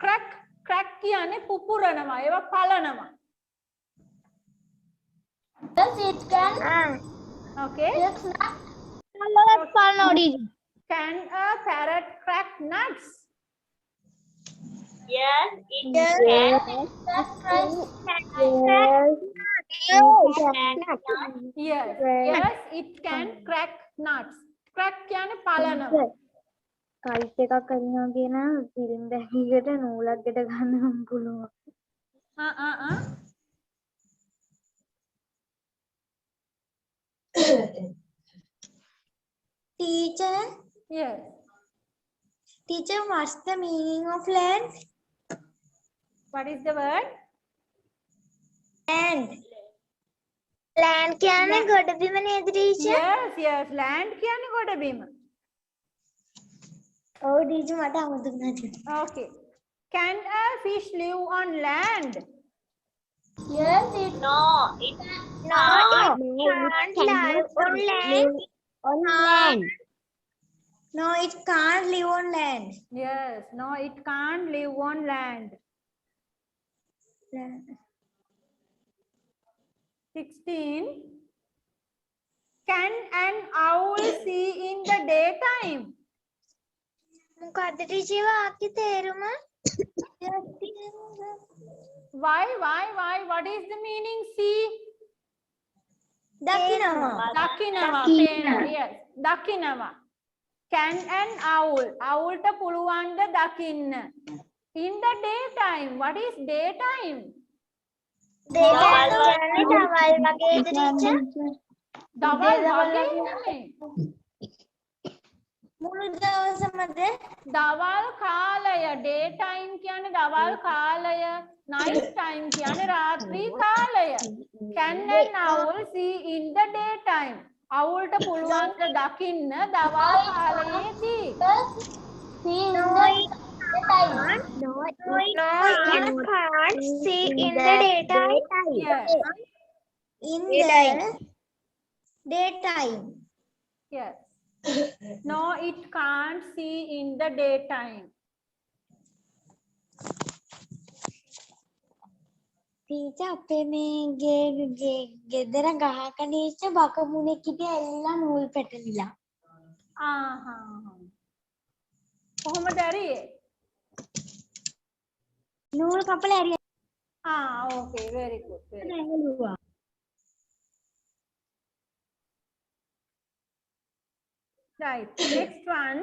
Speaker 1: crack කියන්නේ පුපුරනවා ඒවා පලනවා
Speaker 2: Yes, it can.
Speaker 1: okay
Speaker 2: Yes, nut.
Speaker 1: can a parrot crack nuts?
Speaker 2: Yes, it can.
Speaker 1: Yes, yes, it can crack nuts. Crack කියන්නේ පලනවා.
Speaker 5: කයිට් එකක් අරිනවා කියන ෆිල්ම් බැග් එකට නූලක් ගැට ගන්න පුළුවන්.
Speaker 3: Teacher,
Speaker 1: Yes.
Speaker 3: teacher, what's the meaning of land?
Speaker 1: What is the word?
Speaker 3: Land.
Speaker 2: Land කියන්නේ ගොඩබිම නේද teacher?
Speaker 1: Yes, yes, land කියන්නේ ගොඩබිම.
Speaker 3: Oh, teacher, මට අමතකුණා.
Speaker 1: Okay. Can a fish live on land?
Speaker 2: Yes, it. No, it can't live on land. On land.
Speaker 3: No, it can't live on land.
Speaker 1: Yes, no, it can't live on land. 16. Can an owl see in the daytime?
Speaker 2: මොකද්ද teacher වාක්‍ය තේරුම?
Speaker 1: Why? What is the meaning see?
Speaker 3: දකිනවා.
Speaker 1: දකිනවා. Yes, දකිනවා. Can an owl? Owlට පුළුවන්ද දකින්න? In the daytime. What is daytime?
Speaker 2: දවල් කියන්නේ දවල් වගේද teacher?
Speaker 1: දවල් වගේ නෙමෙයි.
Speaker 3: මුළු දවසමද?
Speaker 1: දවල් කාලය. Daytime කියන්නේ දවල් කාලය. Night time කියන්නේ රාත්‍රී කාලය. Can an owl see in the daytime? අවුල්ට පුළුවන්ද දකින්න දවල් කාලයේදී?
Speaker 2: No, it can't see in the daytime.
Speaker 1: Yes.
Speaker 3: In the daytime.
Speaker 1: Yes. No, it can't see in the daytime.
Speaker 3: teacher, අපේ මේ ගෙදර ගහක teacher බකමුණෙක් හිටියා එල්ලලා නූල් පැටලිලා.
Speaker 1: කොහොමද ඇරියේ?
Speaker 3: නූල් කපලා ඇරියා.
Speaker 1: Okay, very good. Very good.
Speaker 3: ඇඟලුවා.
Speaker 1: Right. Next one.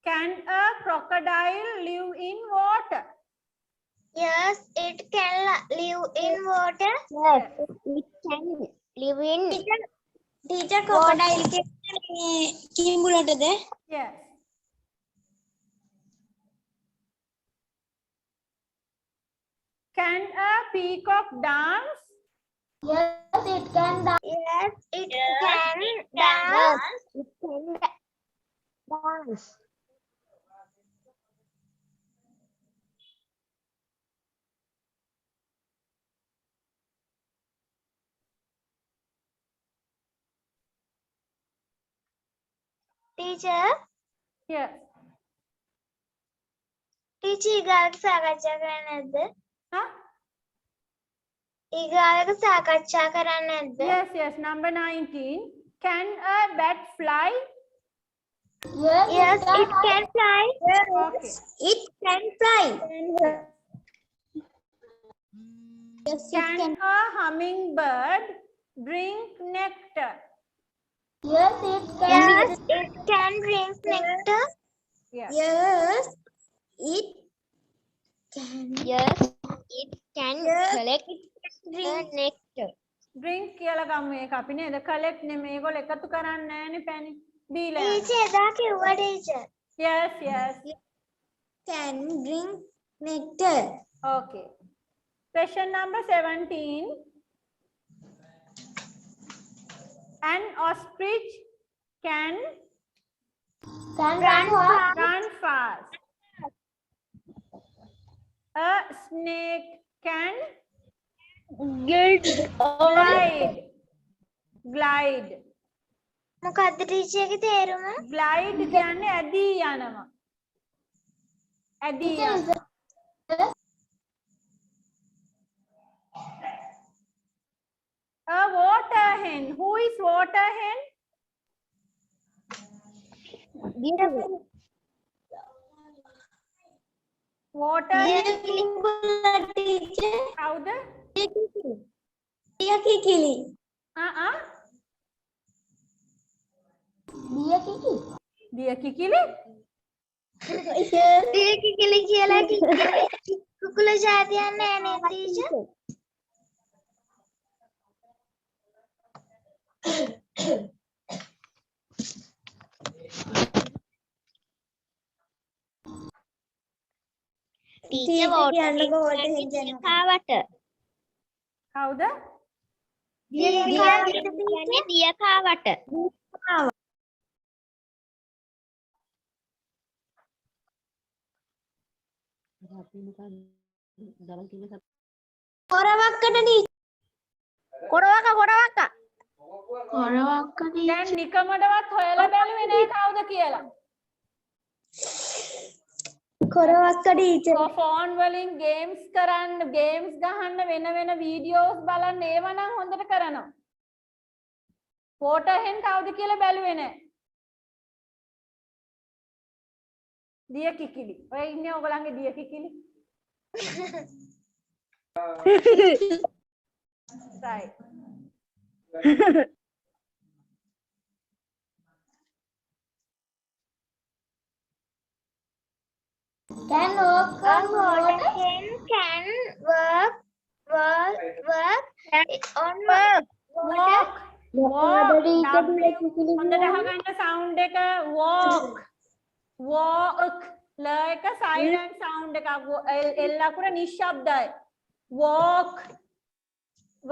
Speaker 1: Can a crocodile live in water?
Speaker 2: Yes, it can live in water. Yes, it can live in.
Speaker 3: teacher crocodile කියන්නේ කිඹුලටද?
Speaker 1: Yes. Can a peacock dance?
Speaker 2: Yes, it can dance. Yes, it can dance. It can dance. Teacher,
Speaker 1: Yes.
Speaker 2: teacher ඊගාලක සාකච්ඡා කරන්නේ නැද්ද?
Speaker 1: Huh?
Speaker 2: ඊගාලක සාකච්ඡා කරන්නේ නැද්ද?
Speaker 1: Yes, yes. Number 19. Can a bat fly?
Speaker 2: Yes, it can fly.
Speaker 1: Okay.
Speaker 3: It can fly.
Speaker 1: Can a hummingbird drink nectar?
Speaker 2: Yes, it can drink nectar.
Speaker 1: Yes.
Speaker 3: Yes, it can.
Speaker 2: Yes, it can collect nectar.
Speaker 1: Drink කියලා ගමු ඒක අපි නේද? collect නෙමෙයි. ඒගොල්ලෝ එකතු කරන්නේ නැහැනේ පැණි. බීලා.
Speaker 2: Teacher, එදා කිව්වා teacher.
Speaker 1: Yes, yes.
Speaker 3: Can drink nectar.
Speaker 1: Okay. Question number 17. An ostrich can run fast. A snake can glide.
Speaker 2: මොකද්ද teacher එකේ තේරුම?
Speaker 1: Glide කියන්නේ ඇදී යනවා. ඇදී යනවා. A water hen. Who is water hen? Water hen.
Speaker 3: Teacher.
Speaker 1: Howද?
Speaker 3: Dia kikili.
Speaker 1: දිය කිකිලි?
Speaker 2: දිය කිකිලි කියලා කුකුල ජාතියක් නෑ නේද teacher? Teacher, water hen කියන්නේ කාවට?
Speaker 1: Howද?
Speaker 2: දිය කියන්නේ දිය කාවට? කොරවක්කටනේ. කොරවක්ක.
Speaker 1: දැන් නිකමඩවත් හොයලා බැලුවේ නෑ කවුද කියලා.
Speaker 3: කොරවක්ක teacher.
Speaker 1: ෆෝන් වලින් ගේම්ස් කරන්න, ගේම්ස් ගහන්න වෙන වීඩියෝස් බලන්න ඒව නම් හොඳට කරනවා. water hen කවුද කියලා බැලුවේ නෑ. දිය කිකිලි. ඔය ඉන්නේ ඔයගලන්ගේ දිය කිකිලි. Right.
Speaker 2: Can work on water hen can work on
Speaker 1: Walk. හොඳට අහගන්න sound එක walk. Walk. ල එක silent sound එකක්. L අකුර නිශ්ශබ්දයි. Walk.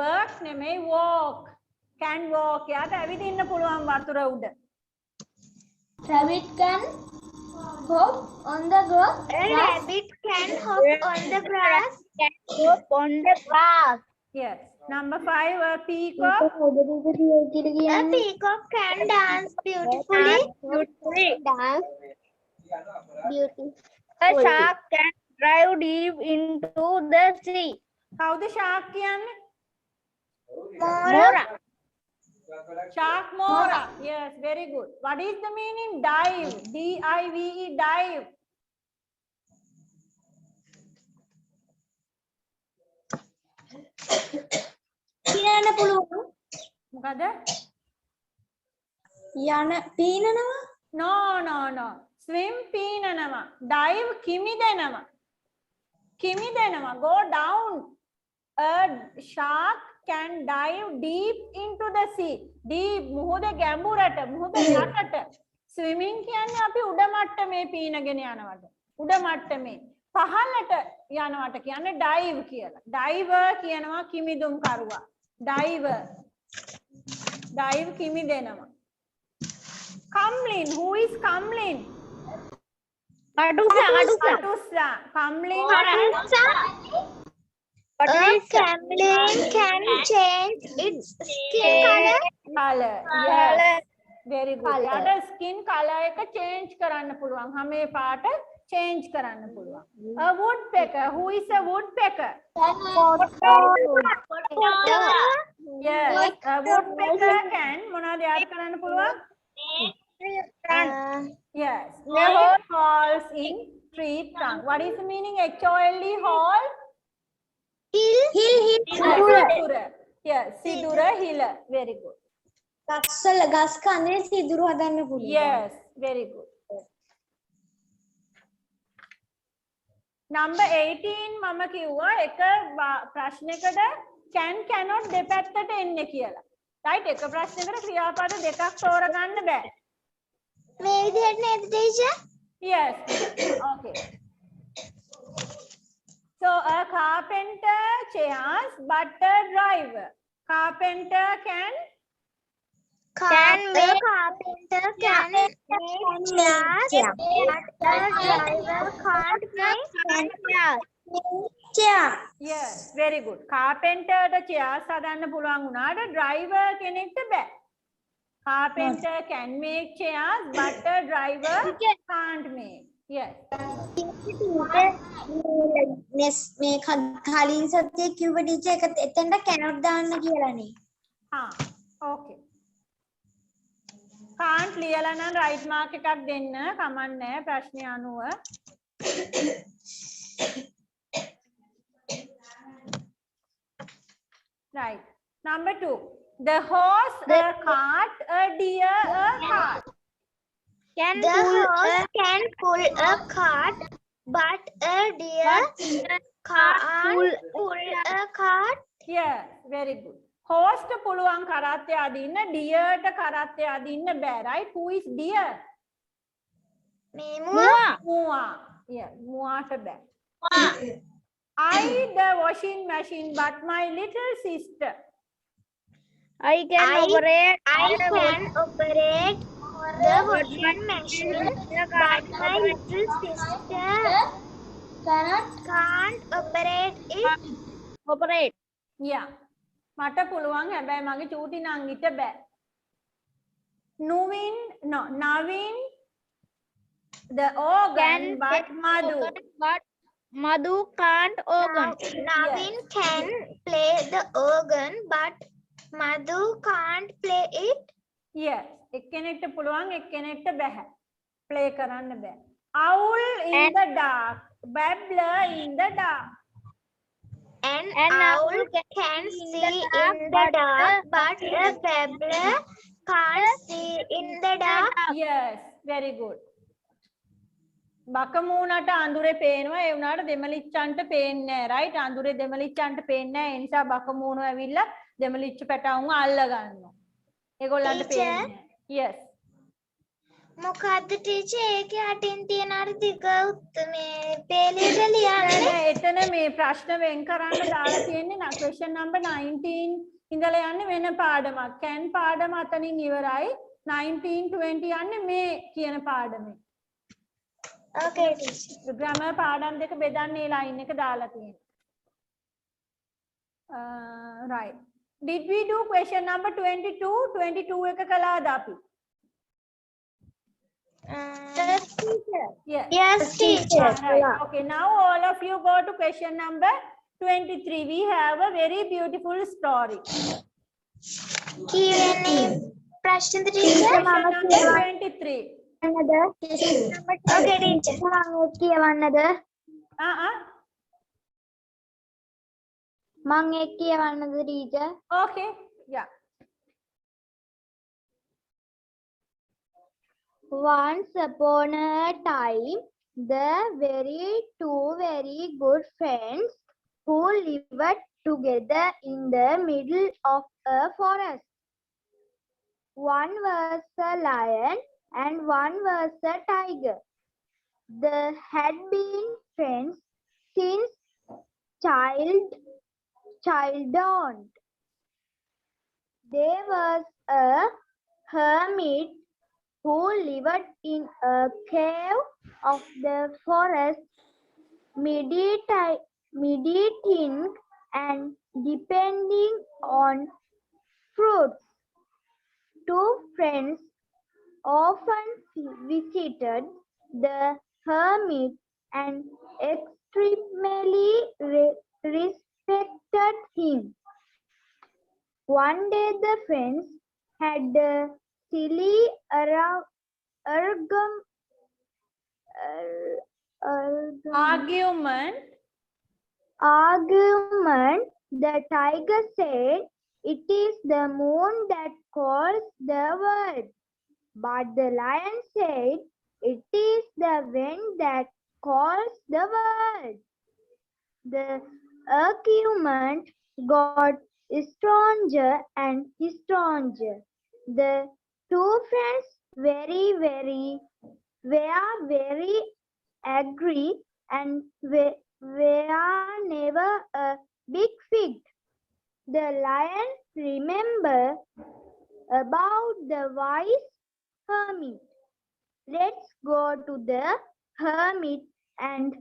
Speaker 1: Work නෙමෙයි walk. Can walk. යාට ඇවිදින්න පුළුවන් වතුර උඩ.
Speaker 2: Rabbit can hop on the grass. A rabbit can hop on the grass.
Speaker 1: Yes. Number 5, a peacock.
Speaker 2: A peacock can dance beautifully.
Speaker 4: A shark can dive deep into the sea.
Speaker 1: කවුද shark කියන්නේ?
Speaker 2: Mora.
Speaker 1: Shark mora. Yes, very good. What is the meaning? Dive. D-I-V-E, dive.
Speaker 3: පිනන්න පුළුවන්.
Speaker 1: මොකද?
Speaker 3: පීනනවා.
Speaker 1: No. Swim පීනනවා. Dive කිමිදෙනවා. Go down. A shark can dive deep into the sea. Deep මුහුද ගැඹුරට, මුහුද යටට. Swimming කියන්නේ අපි උඩ මට්ටමේ පීනගෙන යනවට. උඩ මට්ටමේ. පහළට යනවට කියන්නේ dive කියලා. Diver කියනවා කිමිදුම් කරුවා. Diver. Dive කිමිදෙනවා. Kamlin. Who is Kamlin? Katusa. Kamlin.
Speaker 2: A camel can change its skin color.
Speaker 1: Yes. very good. යාට skin color එක change කරන්න පුළුවන්. හැම පාට change කරන්න පුළුවන්. A woodpecker. Who is a woodpecker? Yes, a woodpecker can මොනවද යාට කරන්න පුළුවන්? Yes, they hold holes in tree trunk. What is the meaning? H-O-L-E, hole? Sidura. Yes, sidura, hila. Very good.
Speaker 3: ගස් කඳේ සිදුරු හදන්න පුළුවන්.
Speaker 1: Yes, very good. Number 18 මම කිව්වා එක ප්‍රශ්නයකට can cannot දෙපැත්තට එන්නේ කියලා. right? එක ප්‍රශ්නයකට ක්‍රියාපද දෙකක් තෝරගන්න බෑ.
Speaker 3: මේ විදිහට නේද teacher?
Speaker 1: Yes. Okay. So a carpenter chairs but a driver. Carpenter can
Speaker 2: The carpenter can make chairs, but the driver can't make chairs.
Speaker 1: yes, very good. Carpenter ට chairs හදන්න පුළුවන් වුණාට driver කෙනෙක්ට බෑ. Carpenter can make chairs but a driver can't make. Yes.
Speaker 3: මේ කලින් සතියේ කිව්ව ටීචර් එක එතෙන්ට cannot දාන්න කියලානේ.
Speaker 1: Ah, okay. can't ලියලා නම් right mark එකක් දෙන්න කමක් නැහැ ප්‍රශ්නය අනුව. Right. Number 2. The horse, a cart, a deer, a cart.
Speaker 2: The horse can pull a cart, but a deer can't pull a cart.
Speaker 1: Yes, very good. Horse ට පුළුවන් කරත්තේ අදින්න, deer ට කරත්තේ අදින්න බෑ, right? Who is deer? Mua. Yeah, මුවාට බෑ. I the washing machine, but my little sister.
Speaker 2: I can operate the washing machine, but my little sister can't operate it.
Speaker 1: Yeah. මට පුළුවන් හැබැයි මගේ චූටි නංගිට බෑ. Navin the organ but
Speaker 2: Madhu can't organ. Navin can play the organ, but Madhu can't play it.
Speaker 1: Yes. එක්කෙනෙක්ට පුළුවන් එක්කෙනෙක්ට බෑ. play කරන්න බෑ. Owl in the dark, babbler in the dark.
Speaker 2: An owl can see in the dark, but a babbler can't see in the dark.
Speaker 1: Yes, very good. බකමූණට අඳුරේ පේනවා ඒ වුණාට දෙමලිච්චන්ට පේන්නේ නැහැ, right? අඳුරේ දෙමලිච්චන්ට පේන්නේ නැහැ. ඒ නිසා බකමූණු ඇවිල්ලා දෙමලිච්ච පැටවුන් අල්ල ගන්නවා. ඒගොල්ලන්ට පේන්නේ නැහැ. Yes.
Speaker 2: මොකද්ද ටීචර් ඒකේ අටින් තියෙන අර දිග මේ පේලියට ලියන්නේ?
Speaker 1: එතන මේ ප්‍රශ්න වෙන් කරන්න දාලා තියෙන්නේ නා question number 19 ඉඳලා යන්නේ වෙන පාඩමක්. can පාඩම අතනින් ඉවරයි. 19 20 යන්නේ මේ කියන පාඩමේ.
Speaker 2: Okay teacher.
Speaker 1: grammar පාඩම් දෙක බෙදන්නේ line එක දාලා තියෙනවා. Right. Did we do question number 22? 22 එක කළාද අපි?
Speaker 2: Yes, teacher.
Speaker 1: Yes.
Speaker 2: Yes, teacher.
Speaker 1: Right. Okay, now all of you go to question number 23. We have a very beautiful story.
Speaker 2: Q&A. Prashna teacher.
Speaker 1: Question number 23.
Speaker 2: Okay, teacher.
Speaker 5: මං ඒක කියවන්නද teacher?
Speaker 1: Okay, yeah.
Speaker 5: Once upon a time, two very good friends who lived together in the middle of a forest. One was a lion and one was a tiger. They had been friends since childhood. There was a hermit who lived in a cave of the forest, meditating and depending on fruits. Two friends often visited the hermit and extremely respected him. One day the friends had a silly
Speaker 1: Argument.
Speaker 5: argument. The tiger said, "It is the moon that calls the world." But the lion said, "It is the wind that calls the world." The argument got stronger and stronger. The two friends were very angry and were never a big fight. The lion remembered about the wise hermit. Let's go to the hermit and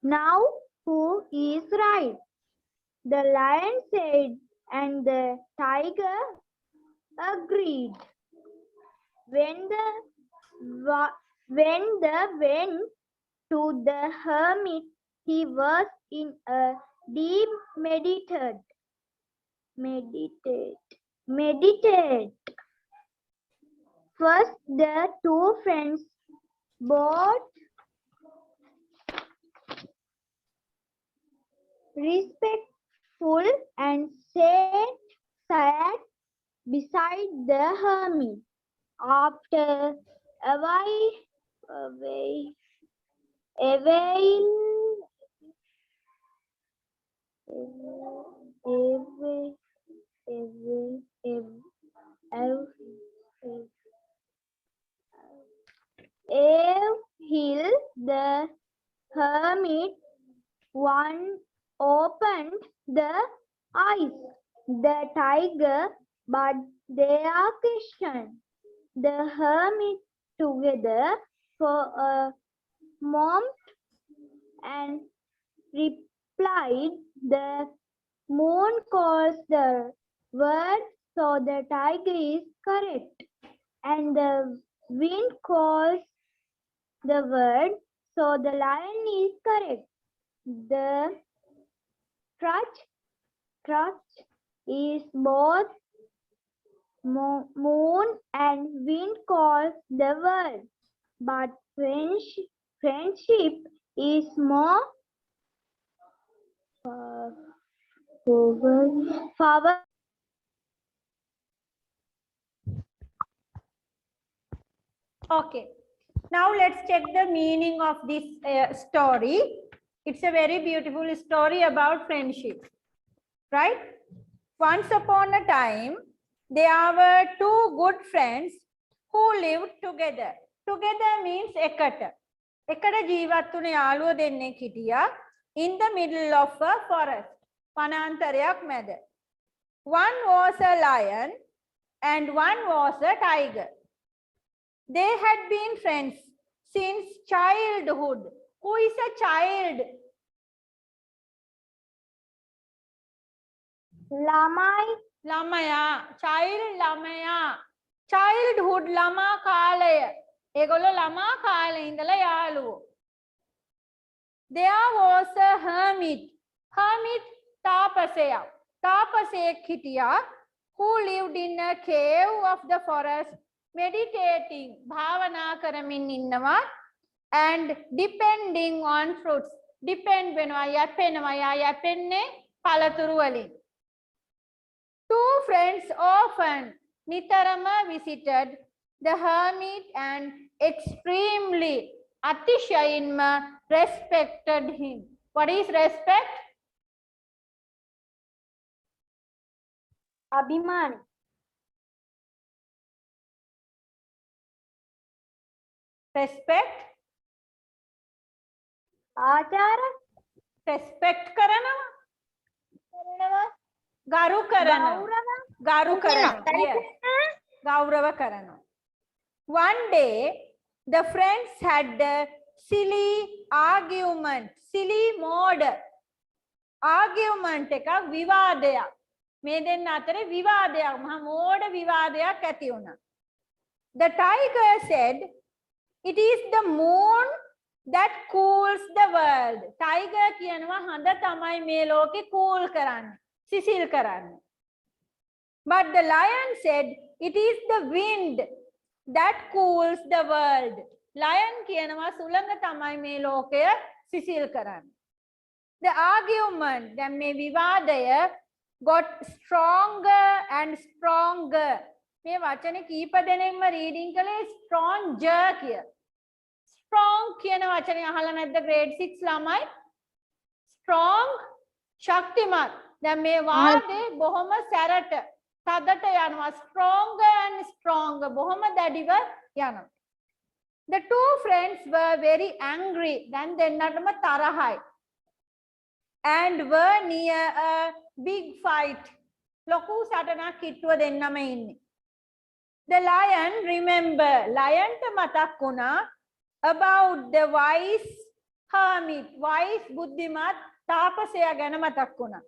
Speaker 5: now who is right? The lion said, and the tiger agreed. When they went to the hermit, he was in a deep meditate. First, the two friends both respectful and sat beside the hermit. After a hill, the hermit one opened the eyes. The tiger, but they are Christian. The hermit together for a moment and replied, "The moon calls the word, so the tiger is correct. And the wind calls the word, so the lion is correct. The trust is both moon and wind calls the word, but friendship is more power.
Speaker 1: Okay. Now let's check the meaning of this story. It's a very beautiful story about friendship, right? Once upon a time, there were two good friends who lived together. Together means ekata. Ekata ජීවත් වුණ යාළුවෝ දෙන්නෙක් හිටියා in the middle of a forest. වනාන්තරයක් මැද. One was a lion and one was a tiger. They had been friends since childhood. Who is a child? ළමයා. Child ළමයා. Childhood ළමා කාලය. ඒගොල්ලෝ ළමා කාලේ ඉඳලා යාළුවෝ. There was a hermit. Hermit තාපසයෙක්. තාපසයෙක් හිටියා who lived in a cave of the forest, meditating, භාවනා කරමින් ඉන්නවා, and depending on fruits. Depend වෙනවා, යැපෙනවා. යැපෙන්නේ පළතුරු වලින්. Two friends often නිතරම visited the hermit and extremely අතිශයින්ම respected him. What is respect?
Speaker 5: අභිමාන.
Speaker 1: Respect.
Speaker 5: ආචාර.
Speaker 1: Respect කරනවා. ගරු කරනවා. ගරු කරනවා. Yes. ගෞරව කරනවා. One day, the friends had a silly argument. Silly mode. Argument එකක් විවාදයක්. මේ දෙන්න අතරේ විවාදයක්. මහා මෝඩ විවාදයක් ඇති වුණා. The tiger said, it is the moon that cools the world. Tiger කියනවා හඳ තමයි මේ ලෝකේ cool කරන්නේ, සිසිල් කරන්නේ. But the lion said, it is the wind that cools the world. Lion කියනවා සුළඟ තමයි මේ ලෝකය සිසිල් කරන්නේ. The argument, දැන් මේ විවාදය got stronger and stronger. මේ වචනේ කීප දෙනෙක්ම රීඩින් කළේ stronger කිය. Strong කියන වචනේ අහලා නැද්ද grade 6 ළමයි? Strong ශක්තිමත්. දැන් මේ වාදේ බොහොම සැරට තදට යනවා. Stronger and stronger. බොහොම දැඩිව යනවා. The two friends were very angry. දැන් දෙන්නටම තරහයි. And were near a big fight. ලොකු සටනක් කිට්ටුව දෙන්නම ඉන්නේ. The lion remember. Lionට මතක් වුණා about the wise hermit. Wise බුද්ධිමත් තාපසයා ගැන මතක් වුණා.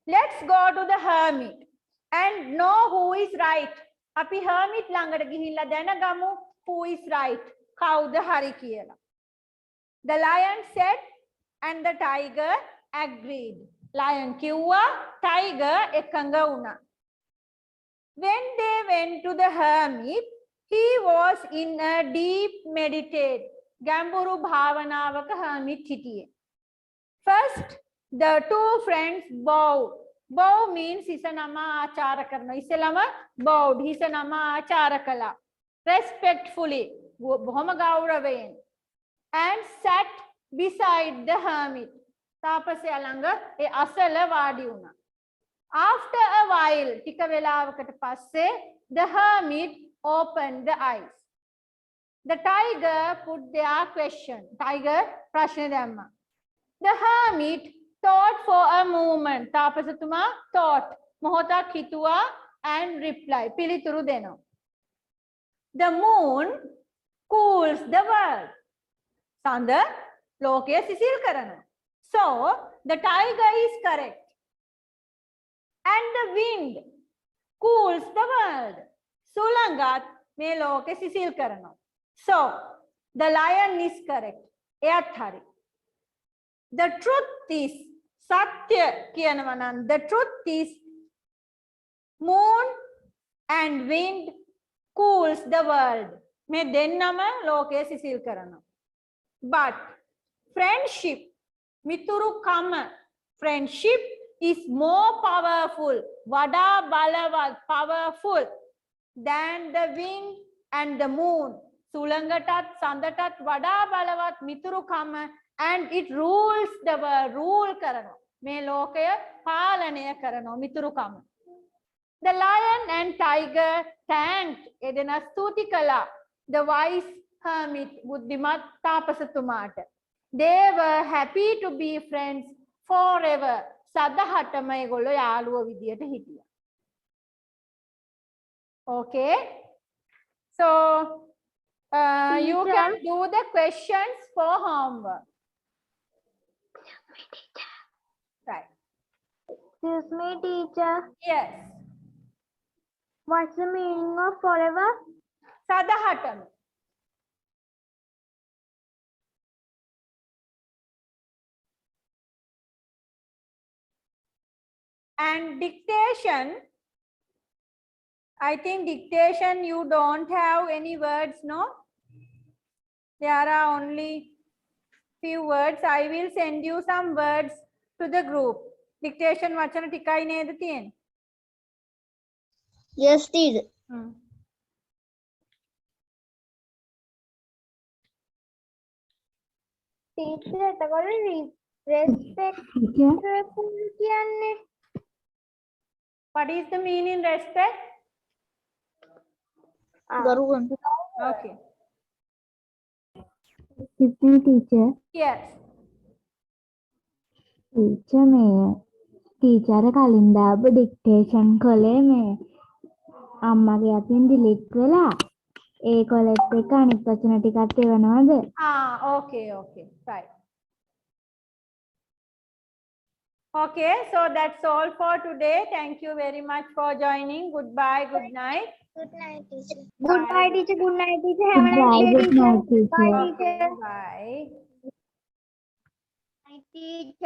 Speaker 1: Let's go to the hermit and know who is right. අපි hermit ළඟට ගිහිල්ලා දැනගමු who is right. කවුද හරි කියලා. The lion said and the tiger agreed. Lion කිව්වා, tiger එකඟ වුණා. When they went to the hermit, he was in a deep meditate. ගැඹුරු භාවනාවක hermit හිටියේ. First, the two friends bowed. Bow means හිස නමා ආචාර කරනවා. ඉස්සෙල්ලාම bowed. හිස නමා ආචාර කළා. Respectfully. බොහොම ගෞරවයෙන්. And sat beside the hermit. තාපසයා ළඟ ඒ අසල වාඩි වුණා. After a while, ටික වෙලාවකට පස්සේ the hermit opened the eyes. The tiger put their question. Tiger ප්‍රශ්න දැම්මා. The hermit thought for a moment. තාපසතුමා thought. මොහොතක් හිතුවා and reply. පිළිතුරු දෙනවා. The moon cools the world. සඳ ලෝකය සිසිල් කරනවා. So, the tiger is correct. And the wind cools the world. සුළඟත් මේ ලෝකෙ සිසිල් කරනවා. So, the lion is correct. එයත් හරි. The truth is, සත්‍ය කියනවා නම්, the truth is, moon and wind cools the world. මේ දෙන්නම ලෝකය සිසිල් කරනවා. But friendship, මිතුරුකම, friendship is more powerful, වඩා බලවත්, powerful than the wind and the moon. සුළඟටත් සඳටත් වඩා බලවත් මිතුරුකම, and it rules the world. rule කරනවා. මේ ලෝකය පාලනය කරනවා මිතුරුකම. The lion and tiger thanked. එදෙනා ස්තුති කළා. The wise hermit, බුද්ධිමත් තාපසතුමාට. They were happy to be friends forever. සදහටම ඒගොල්ලෝ යාළුවෝ විදියට හිටියා. Okay. So, you can do the questions for homework. Right.
Speaker 2: Excuse me, teacher.
Speaker 1: Yes.
Speaker 2: What's the meaning of forever?
Speaker 1: සදහටම. And dictation, I think dictation you don't have any words, no? There are only few words. I will send you some words to the group. Dictation වචන ටිකයි නේද තියෙන්නේ?
Speaker 4: Yes, teacher.
Speaker 2: Teacher, එතකොට respectful කියන්නේ
Speaker 1: What is the meaning respect?
Speaker 4: ගරුවන්.
Speaker 1: Okay.
Speaker 5: Excuse me, teacher.
Speaker 1: Yes.
Speaker 5: Teacher, මේ teacher කලින් දාපු dictation කලේ මේ අම්මගේ අතින් delete වෙලා ඒ කොලෙත් එක අනිත් වචන ටිකත් එවනවද?
Speaker 1: Okay, okay, right. Okay, so that's all for today. Thank you very much for joining. Goodbye, good night.
Speaker 3: Good night, teacher.
Speaker 2: Goodbye, teacher. Good night, teacher. Have a
Speaker 5: Goodbye,
Speaker 2: nice day,
Speaker 5: good
Speaker 2: teacher.
Speaker 5: night, teacher.
Speaker 2: Bye, teacher.
Speaker 1: Bye.
Speaker 2: Night, teacher.